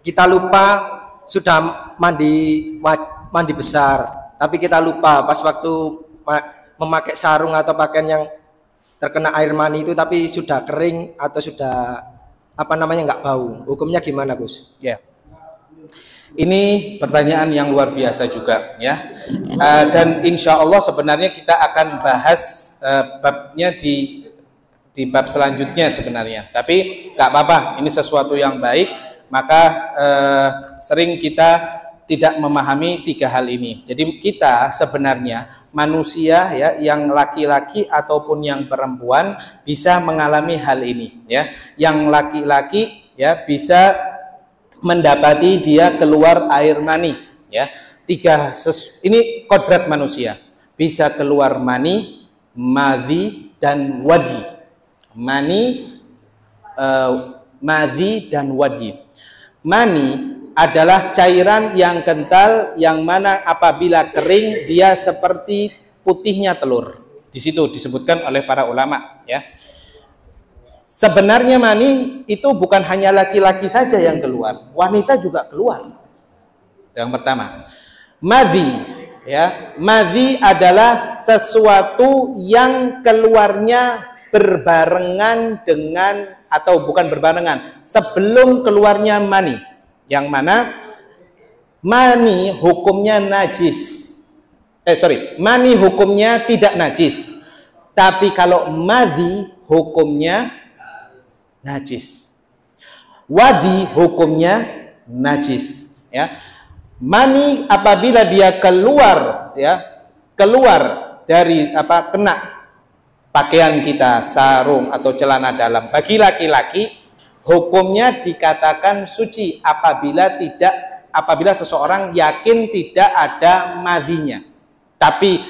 kita lupa sudah mandi besar, tapi kita lupa pas waktu memakai sarung atau pakaian yang terkena air mani itu, tapi sudah kering atau sudah nggak bau. Hukumnya gimana, Gus? Ya, ini pertanyaan yang luar biasa juga, ya. Dan insya Allah sebenarnya kita akan bahas babnya di bab selanjutnya sebenarnya. Tapi nggak apa-apa, ini sesuatu yang baik. Maka sering kita tidak memahami 3 hal ini. Jadi kita sebenarnya manusia, ya, yang laki-laki ataupun yang perempuan bisa mengalami hal ini, ya. Yang laki-laki, ya, bisa mendapati dia keluar air mani, ya. Ini kodrat manusia. Bisa keluar mani, madhi, dan wadi. Mani, madhi, dan wadi. Mani adalah cairan yang kental yang mana apabila kering dia seperti putihnya telur. Di situ disebutkan oleh para ulama, ya. Sebenarnya mani itu bukan hanya laki-laki saja yang keluar, wanita juga keluar. Yang pertama, madhi, ya, madhi adalah sesuatu yang keluarnya berbarengan dengan, atau bukan berbarengan, sebelum keluarnya mani, yang mana mani hukumnya najis. Mani hukumnya tidak najis, tapi kalau madhi hukumnya najis. Wadi hukumnya najis, ya. Mani apabila dia keluar, ya, keluar dari kena pakaian kita, sarung atau celana dalam, bagi laki-laki hukumnya dikatakan suci apabila seseorang yakin tidak ada madhinya. Tapi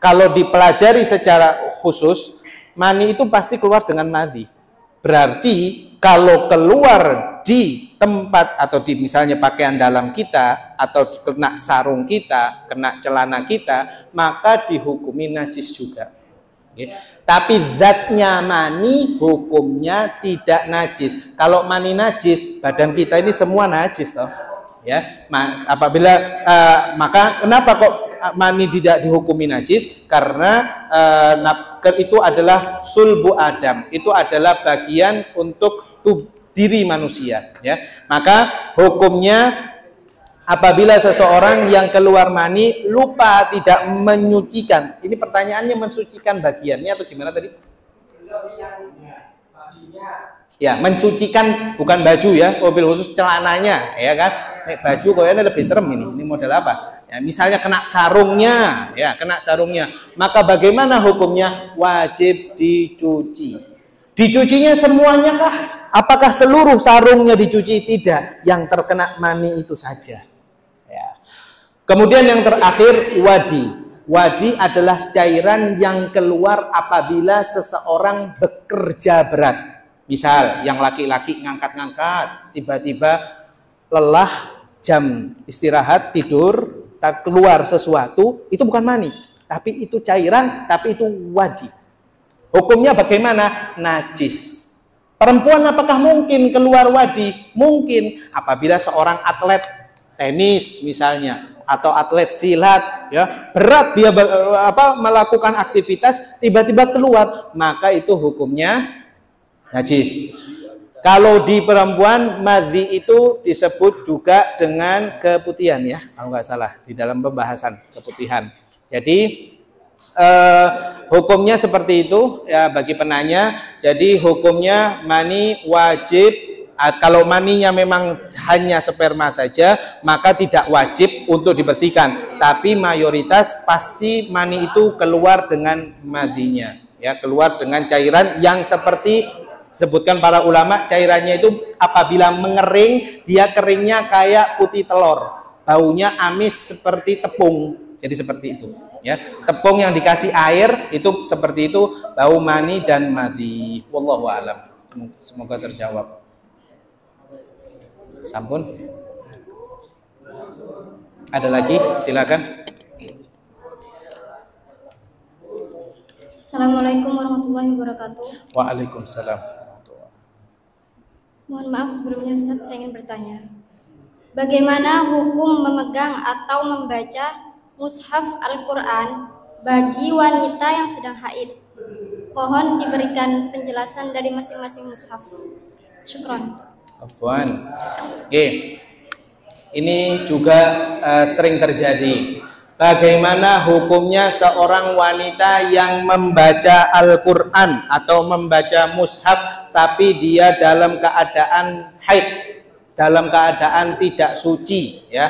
kalau dipelajari secara khusus, mani itu pasti keluar dengan madhi. Berarti kalau keluar di tempat atau di misalnya pakaian dalam kita, atau kena sarung kita, kena celana kita, maka dihukumi najis juga. Tapi zatnya mani hukumnya tidak najis. Kalau mani najis, badan kita ini semua najis toh. Ya, apabila maka kenapa kok mani tidak dihukumi najis? Karena itu adalah sulbu Adam, itu adalah bagian untuk diri manusia, ya. Maka hukumnya apabila seseorang yang keluar mani lupa tidak menyucikan, ini pertanyaannya mensucikan bagiannya atau gimana tadi? Ya, mensucikan bukan baju ya, mobil khusus celananya, ya kan? Nih, baju kayaknya lebih serem ini model apa? Ya, misalnya kena sarungnya, ya, kena sarungnya. Maka bagaimana hukumnya? Wajib dicuci. Dicucinya semuanya kah? Apakah seluruh sarungnya dicuci? Tidak, yang terkena mani itu saja. Ya. Kemudian yang terakhir, wadi. Wadi adalah cairan yang keluar apabila seseorang bekerja berat. Misal yang laki-laki ngangkat-ngangkat, tiba-tiba lelah, jam istirahat, tidur, tak keluar sesuatu, itu bukan mani, tapi itu cairan, tapi itu wadi. Hukumnya bagaimana? Najis. Perempuan apakah mungkin keluar wadi? Mungkin apabila seorang atlet tenis misalnya, atau atlet silat, ya, berat dia melakukan aktivitas, tiba-tiba keluar, maka itu hukumnya najis. Kalau di perempuan, madhi itu disebut juga dengan keputihan, ya, kalau nggak salah di dalam pembahasan keputihan. Jadi hukumnya seperti itu, ya, bagi penanya. Jadi hukumnya mani wajib. Kalau maninya memang hanya sperma saja, maka tidak wajib untuk dibersihkan. Tapi mayoritas pasti mani itu keluar dengan madhinya, ya, keluar dengan cairan yang seperti sebutkan para ulama, cairannya itu apabila mengering, dia keringnya kayak putih telur, baunya amis seperti tepung. Jadi seperti itu, ya. Tepung yang dikasih air itu seperti itu, bau mani dan madhi. Wallahu a'lam. Semoga terjawab. Sampun. Ada lagi? Silakan. Assalamualaikum warahmatullahi wabarakatuh. Waalaikumsalam. Mohon maaf sebelumnya Ustadz, saya ingin bertanya. Bagaimana hukum memegang atau membaca mushaf Al-Quran bagi wanita yang sedang haid? Mohon diberikan penjelasan dari masing-masing mushaf. Syukran. Afwan. Oke. Ini juga sering terjadi. Bagaimana hukumnya seorang wanita yang membaca Al-Quran atau membaca mushaf tapi dia dalam keadaan haid, dalam keadaan tidak suci, ya.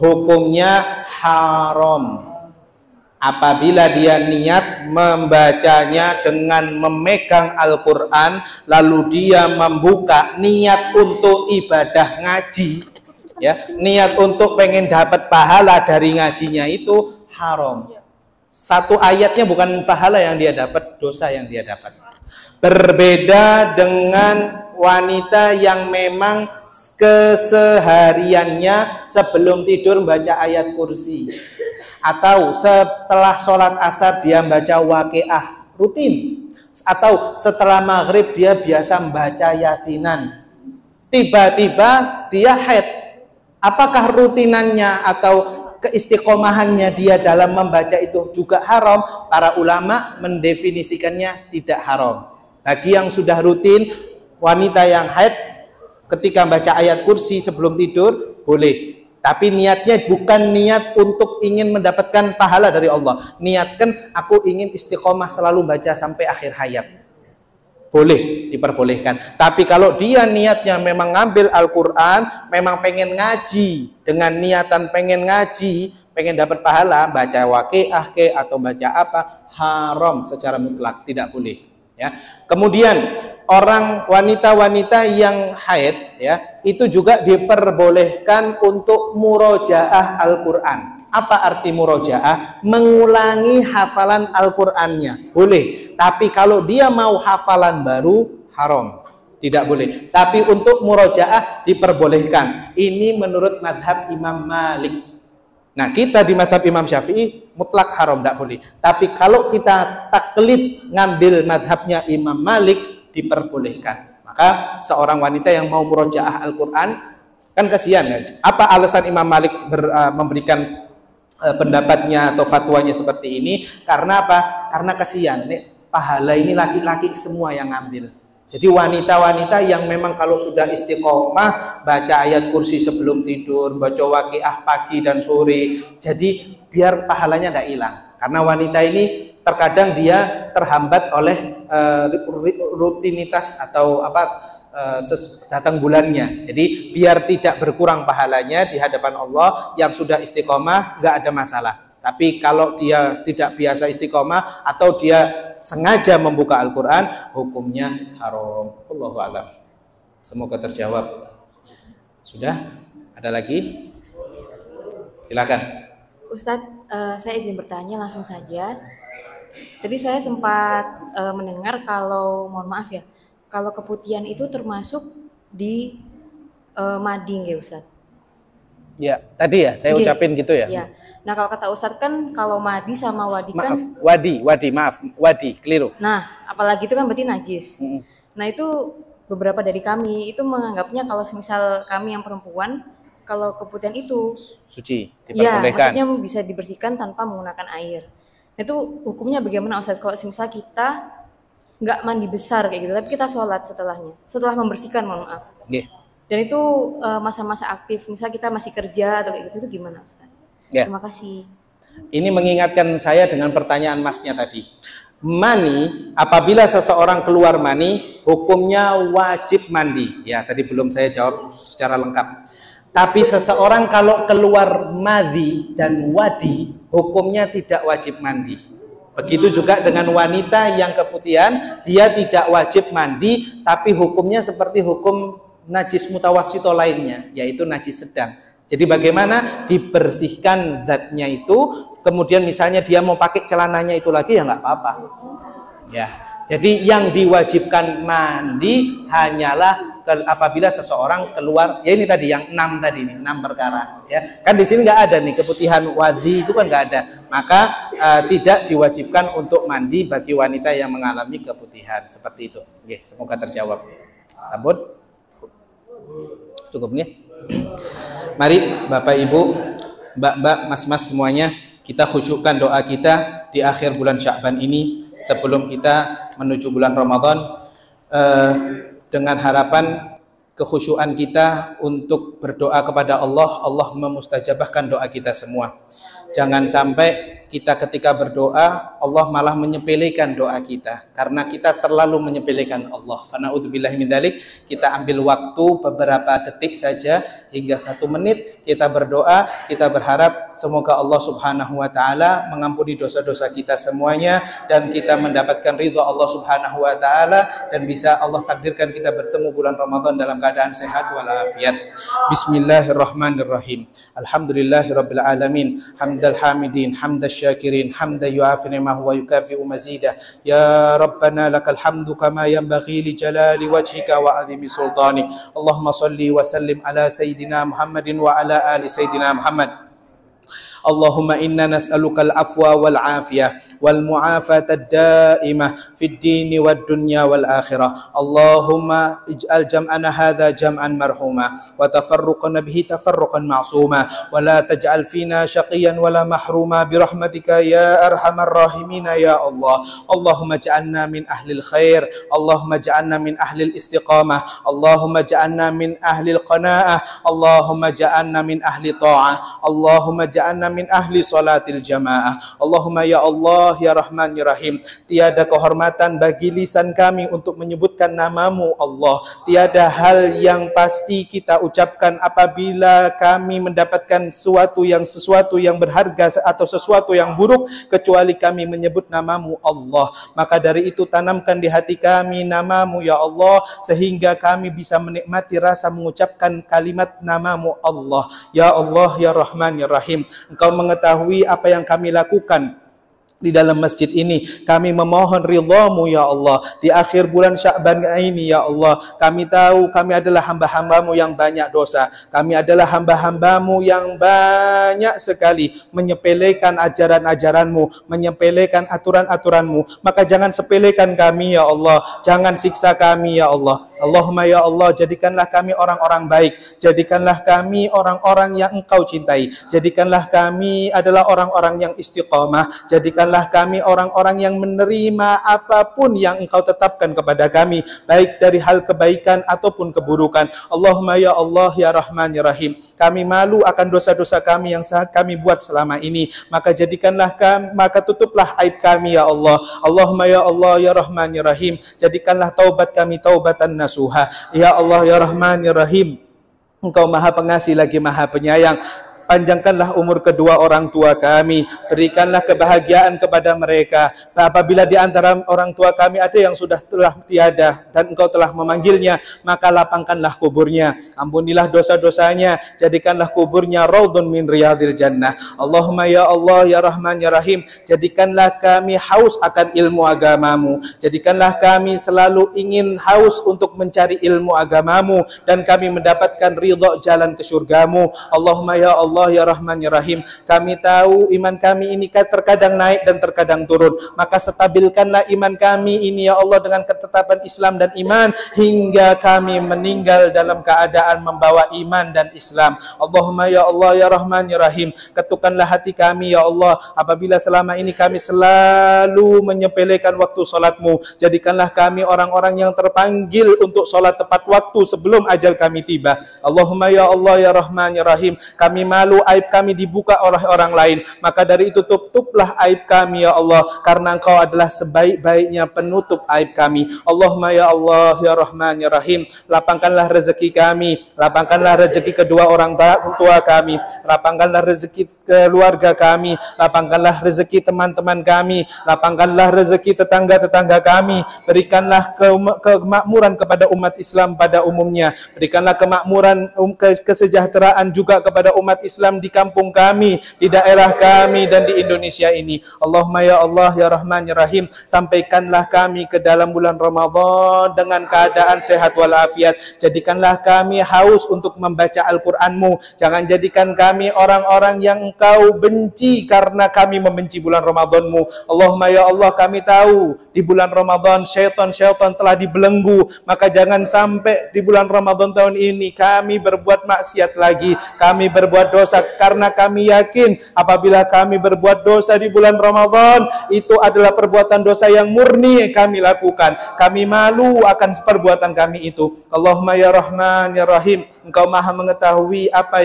Hukumnya haram. Apabila dia niat membacanya dengan memegang Al-Quran, lalu dia membuka niat untuk ibadah ngaji, ya, niat untuk pengen dapat pahala dari ngajinya, itu haram. Satu ayatnya bukan pahala yang dia dapat, dosa yang dia dapat. Berbeda dengan wanita yang memang kesehariannya sebelum tidur membaca ayat kursi, atau setelah sholat asar dia membaca waqiah rutin, Atau setelah maghrib dia biasa membaca yasinan, tiba-tiba dia haid. Apakah rutinannya atau keistiqomahannya dia dalam membaca itu juga haram? Para ulama mendefinisikannya tidak haram. Bagi yang sudah rutin, wanita yang haid ketika baca ayat kursi sebelum tidur boleh. Tapi niatnya bukan niat untuk ingin mendapatkan pahala dari Allah. Niatkan aku ingin istiqomah selalu baca sampai akhir hayat. Boleh, diperbolehkan. Tapi kalau dia niatnya memang ngambil Al-Quran, memang pengen ngaji, dengan niatan pengen ngaji, pengen dapat pahala, baca waqiah atau baca apa, haram secara mutlak, tidak boleh. Ya. Kemudian orang wanita-wanita yang haid, ya, itu juga diperbolehkan untuk murojaah Al-Quran. Apa arti murojaah? Mengulangi hafalan Al-Qur'annya. Boleh. Tapi kalau dia mau hafalan baru, haram. Tidak boleh. Tapi untuk murojaah diperbolehkan. Ini menurut mazhab Imam Malik. Nah, kita di mazhab Imam Syafi'i mutlak haram, tidak boleh. Tapi kalau kita taklid ngambil mazhabnya Imam Malik, diperbolehkan. Maka seorang wanita yang mau murojaah Al-Qur'an, kan kasihan ya. Apa alasan Imam Malik memberikan pendapatnya atau fatwanya seperti ini? Karena apa? Karena kasihan nih, pahala ini laki-laki semua yang ngambil. Jadi wanita-wanita yang memang kalau sudah istiqomah baca ayat kursi sebelum tidur, baca waqiah pagi dan sore, jadi biar pahalanya tidak hilang. Karena wanita ini terkadang dia terhambat oleh rutinitas atau datang bulannya. Jadi biar tidak berkurang pahalanya di hadapan Allah, yang sudah istiqomah nggak ada masalah. Tapi kalau dia tidak biasa istiqomah atau dia sengaja membuka Al-Quran, hukumnya haram. Allahu a'lam. Semoga terjawab. Sudah? Ada lagi? Silakan. Ustadz, saya izin bertanya langsung saja. Tadi saya sempat mendengar kalau, mohon maaf ya, kalau keputihan itu termasuk di mading ya Ustadz? Ya, tadi ya saya ucapin gitu ya. Ya. Nah, kalau kata Ustadz kan kalau madi sama wadi kan wadi, keliru. Nah, apalagi itu kan berarti najis. Nah, itu beberapa dari kami itu menganggapnya kalau misal kami yang perempuan, kalau keputihan itu suci, ya, diperbolehkan. maksudnya bisa dibersihkan tanpa menggunakan air. Itu hukumnya bagaimana Ustadz? Kalau misal kita nggak mandi besar kayak gitu, tapi kita sholat setelahnya, setelah membersihkan, mohon maaf. Dan itu masa-masa aktif, misal kita masih kerja atau kayak gitu, itu gimana Ustaz? Terima kasih. Ini mengingatkan saya dengan pertanyaan masnya tadi. Mani, apabila seseorang keluar mani, hukumnya wajib mandi. Ya, tadi belum saya jawab secara lengkap. Tapi seseorang kalau keluar madhi dan wadi, hukumnya tidak wajib mandi. Begitu juga dengan wanita yang keputihan, dia tidak wajib mandi, tapi hukumnya seperti hukum najis mutawassito lainnya, yaitu najis sedang. Jadi bagaimana? Dibersihkan zatnya itu, kemudian misalnya dia mau pakai celananya itu lagi, ya nggak apa-apa. Ya, jadi yang diwajibkan mandi hanyalah apabila seseorang keluar, ya ini tadi yang 6 tadi nih, 6 perkara. Ya, kan di sini nggak ada nih keputihan wadi itu kan nggak ada, maka tidak diwajibkan untuk mandi bagi wanita yang mengalami keputihan seperti itu. Oke, semoga terjawab. Sambut. Cukup nih. Mari Bapak Ibu, Mbak-mbak, Mas-mas semuanya, kita khusyukkan doa kita di akhir bulan Sya'ban ini sebelum kita menuju bulan Ramadan, dengan harapan kekhusyuan kita untuk berdoa kepada Allah, Allah memustajabahkan doa kita semua. Jangan sampai kita ketika berdoa Allah malah menyepelekan doa kita, karena kita terlalu menyepelekan Allah. Fana'udzubillahi min dzalik. Kita ambil waktu beberapa detik saja hingga 1 menit kita berdoa, kita berharap semoga Allah Subhanahu wa taala mengampuni dosa-dosa kita semuanya dan kita mendapatkan ridha Allah Subhanahu wa taala dan bisa Allah takdirkan kita bertemu bulan Ramadan dalam keadaan sehat walafiat. Bismillahirrahmanirrahim. Alhamdulillahirabbil alamin. Hamdal hamidin, hamdasy syakirin, hamda yu'afi ni'mahu wa yukafi'u mazidah. Ya Rabbana lakal hamdu kama yanbaghi li jalali wajhika wa 'azimi sultanik. Allahumma salli wa sallim ala sayyidina Muhammadin wa ala ali sayyidina Muhammad. Allahumma inna nas'aluka al-afwa wal afiyah wal mu'afata ad-daimah fid dini wad dunya wal akhirah. Allahumma ij'al jam'ana hadha jam'an marhuma wa tafarruqana bihi tafarruqan ma'suma wa la taj'al fina syaqiyan wa la mahruma bi rahmatika ya arhamar rahimin ya Allah. Allahumma ja'alna min ahlil khair, Allahumma ja'alna min ahlil istiqamah, Allahumma ja'alna min ahlil qanaah, Allahumma ja'alna min ahli ta'ah, Allahumma ja'alna min ahli salatil jamaah. Allahumma ya Allah ya Rahman ya Rahim, tiada kehormatan bagi lisan kami untuk menyebutkan namamu Allah. Tiada hal yang pasti kita ucapkan apabila kami mendapatkan sesuatu yang berharga atau sesuatu yang buruk kecuali kami menyebut namamu Allah. Maka dari itu tanamkan di hati kami namamu ya Allah, sehingga kami bisa menikmati rasa mengucapkan kalimat namamu Allah. Ya Allah ya Rahman ya Rahim, Engkau mengetahui apa yang kami lakukan di dalam masjid ini. Kami memohon ridha-Mu ya Allah di akhir bulan Sya'ban ini ya Allah. Kami tahu kami adalah hamba-hamba-Mu yang banyak dosa. Kami adalah hamba-hamba-Mu yang banyak sekali menyepelekan ajaran-ajaran-Mu, menyepelekan aturan-aturan-Mu. Maka jangan sepelekan kami ya Allah, jangan siksa kami ya Allah. Allahumma ya Allah, jadikanlah kami orang-orang baik, jadikanlah kami orang-orang yang Engkau cintai, jadikanlah kami adalah orang-orang yang istiqamah, jadikanlah kami orang-orang yang menerima apapun yang Engkau tetapkan kepada kami, baik dari hal kebaikan ataupun keburukan. Allahumma ya Allah ya Rahman ya Rahim, kami malu akan dosa-dosa kami yang kami buat selama ini, maka jadikanlah kami, maka tutuplah aib kami ya Allah. Allahumma ya Allah ya Rahman ya Rahim, jadikanlah taubat kami taubatan nasuha. Ya Allah ya Rahman ya Rahim, Engkau Maha Pengasih lagi Maha Penyayang. Panjangkanlah umur kedua orang tua kami, berikanlah kebahagiaan kepada mereka. Apabila di antara orang tua kami ada yang telah tiada dan Engkau telah memanggilnya, maka lapangkanlah kuburnya, ampunilah dosa-dosanya, jadikanlah kuburnya raudhun min riyadil jannah. Allahumma ya Allah ya Rahman ya Rahim, jadikanlah kami haus akan ilmu agamamu, jadikanlah kami selalu ingin haus untuk mencari ilmu agamamu dan kami mendapatkan ridha jalan ke surgamu. Allahumma ya Allah ya Rahman ya Rahim, kami tahu iman kami ini terkadang naik dan terkadang turun, maka stabilkanlah iman kami ini ya Allah dengan ketetapan Islam dan iman hingga kami meninggal dalam keadaan membawa iman dan Islam. Allahumma ya Allah ya Rahman ya Rahim, ketukkanlah hati kami ya Allah apabila selama ini kami selalu menyepelekan waktu salatmu, jadikanlah kami orang-orang yang terpanggil untuk salat tepat waktu sebelum ajal kami tiba. Allahumma ya Allah ya Rahman ya Rahim, kami malu aib kami dibuka oleh orang lain, maka dari itu tutuplah aib kami ya Allah, karena Engkau adalah sebaik-baiknya penutup aib kami. Allahumma ya Allah ya Rahman ya Rahim, lapangkanlah rezeki kami, lapangkanlah rezeki kedua orang tua kami, lapangkanlah rezeki keluarga kami, lapangkanlah rezeki teman-teman kami, lapangkanlah rezeki tetangga-tetangga kami, berikanlah kemakmuran kepada umat Islam pada umumnya, berikanlah kemakmuran kesejahteraan juga kepada umat Islam di kampung kami, di daerah kami dan di Indonesia ini. Allahumma ya Allah ya Rahman ya Rahim, sampaikanlah kami ke dalam bulan Ramadan dengan keadaan sehat walafiat. Jadikanlah kami haus untuk membaca Al-Qur'an-Mu. Jangan jadikan kami orang-orang yang Engkau benci karena kami membenci bulan Ramadan-Mu. Allahumma ya Allah, kami tahu di bulan Ramadan syaitan-syaitan telah dibelenggu, maka jangan sampai di bulan Ramadan tahun ini kami berbuat maksiat lagi, kami berbuat dosa, karena kami yakin apabila kami berbuat dosa di bulan Ramadan itu adalah perbuatan dosa yang murni kami lakukan. Kami malu akan perbuatan kami itu. Allahumma ya Rahman ya Rahim, Engkau Maha mengetahui apa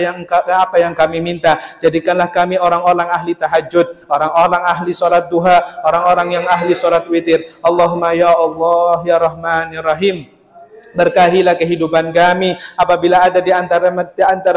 yang kami minta. Jadikanlah kami orang-orang ahli tahajud, orang-orang ahli salat duha, orang-orang yang ahli salat witir. Allahumma ya Allah ya Rahman ya Rahim, berkahilah kehidupan kami. Apabila ada di antara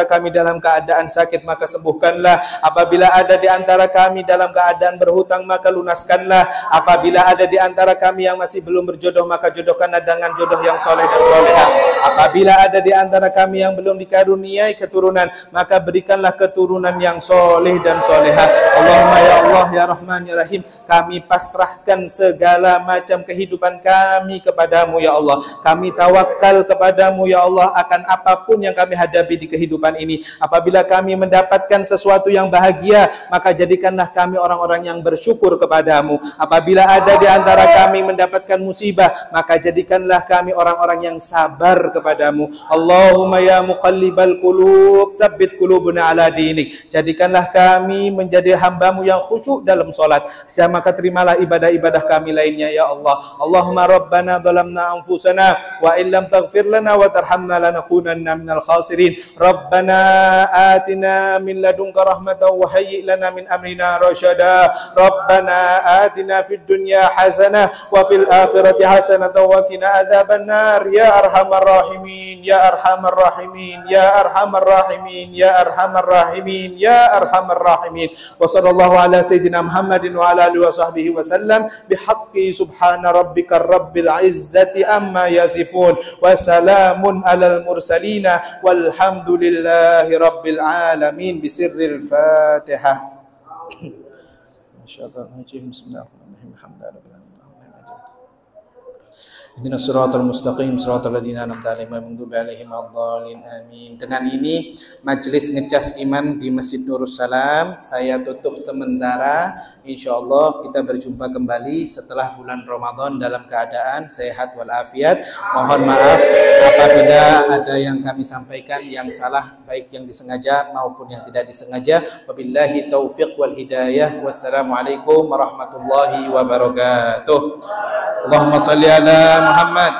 kami dalam keadaan sakit, maka sembuhkanlah. Apabila ada di antara kami dalam keadaan berhutang, maka lunaskanlah. Apabila ada di antara kami yang masih belum berjodoh, maka jodohkanlah dengan jodoh yang soleh dan soleha. Apabila ada di antara kami yang belum dikaruniai keturunan, maka berikanlah keturunan yang soleh dan soleha. Allahumma ya Allah ya Rahman ya Rahim, kami pasrahkan segala macam kehidupan kami kepadamu ya Allah. Kami tawarkan bertawakal kepadamu ya Allah akan apapun yang kami hadapi di kehidupan ini. Apabila kami mendapatkan sesuatu yang bahagia, maka jadikanlah kami orang-orang yang bersyukur kepadamu. Apabila ada di antara kami mendapatkan musibah, maka jadikanlah kami orang-orang yang sabar kepadamu. Allahumma ya muqallibal qulub, tsabbit qulubana ala dinik. Jadikanlah kami menjadi hamba-Mu yang khusyuk dalam salat. Dan maka terimalah ibadah-ibadah kami lainnya ya Allah. Allahumma rabbana zalamna anfusana wa illam taghfir lana wa tarhamna lanakunanna minal khasirin. Rabbana atina min ladunka rahmatan wa hayyi' lana min amrina rasyada. Rabbana atina fid dunya hasanah wa fil akhirati hasanah wa qina adzabannar ya arhamar rahimin ya arhamar rahimin ya arhamar rahimin ya arhamar rahimin ya arhamar rahimin. Wa sallallahu ala sayyidina Muhammadin wa ala alihi wa sahbihi wa sallam bihaqqi subhana rabbika rabbil izzati amma yasifun wa salamun alal mursalina walhamdulillahi rabbil alamin bisirril Fatihah. Bismillahirrahmanirrahim. Ihdinas siratal mustaqim siratal ladzina an'amta 'alaihim ghairil maghdubi 'alaihim waladdallin amin. Dengan ini majelis ngecas iman di Masjid Nurus Salam saya tutup sementara. Insyaallah kita berjumpa kembali setelah bulan Ramadan dalam keadaan sehat walafiat. Mohon maaf apabila ada yang kami sampaikan yang salah, baik yang disengaja maupun yang tidak disengaja. Wabillahi taufiq wal hidayah. Wassalamualaikum warahmatullahi wabarakatuh. Allahumma shalli ala Muhammad.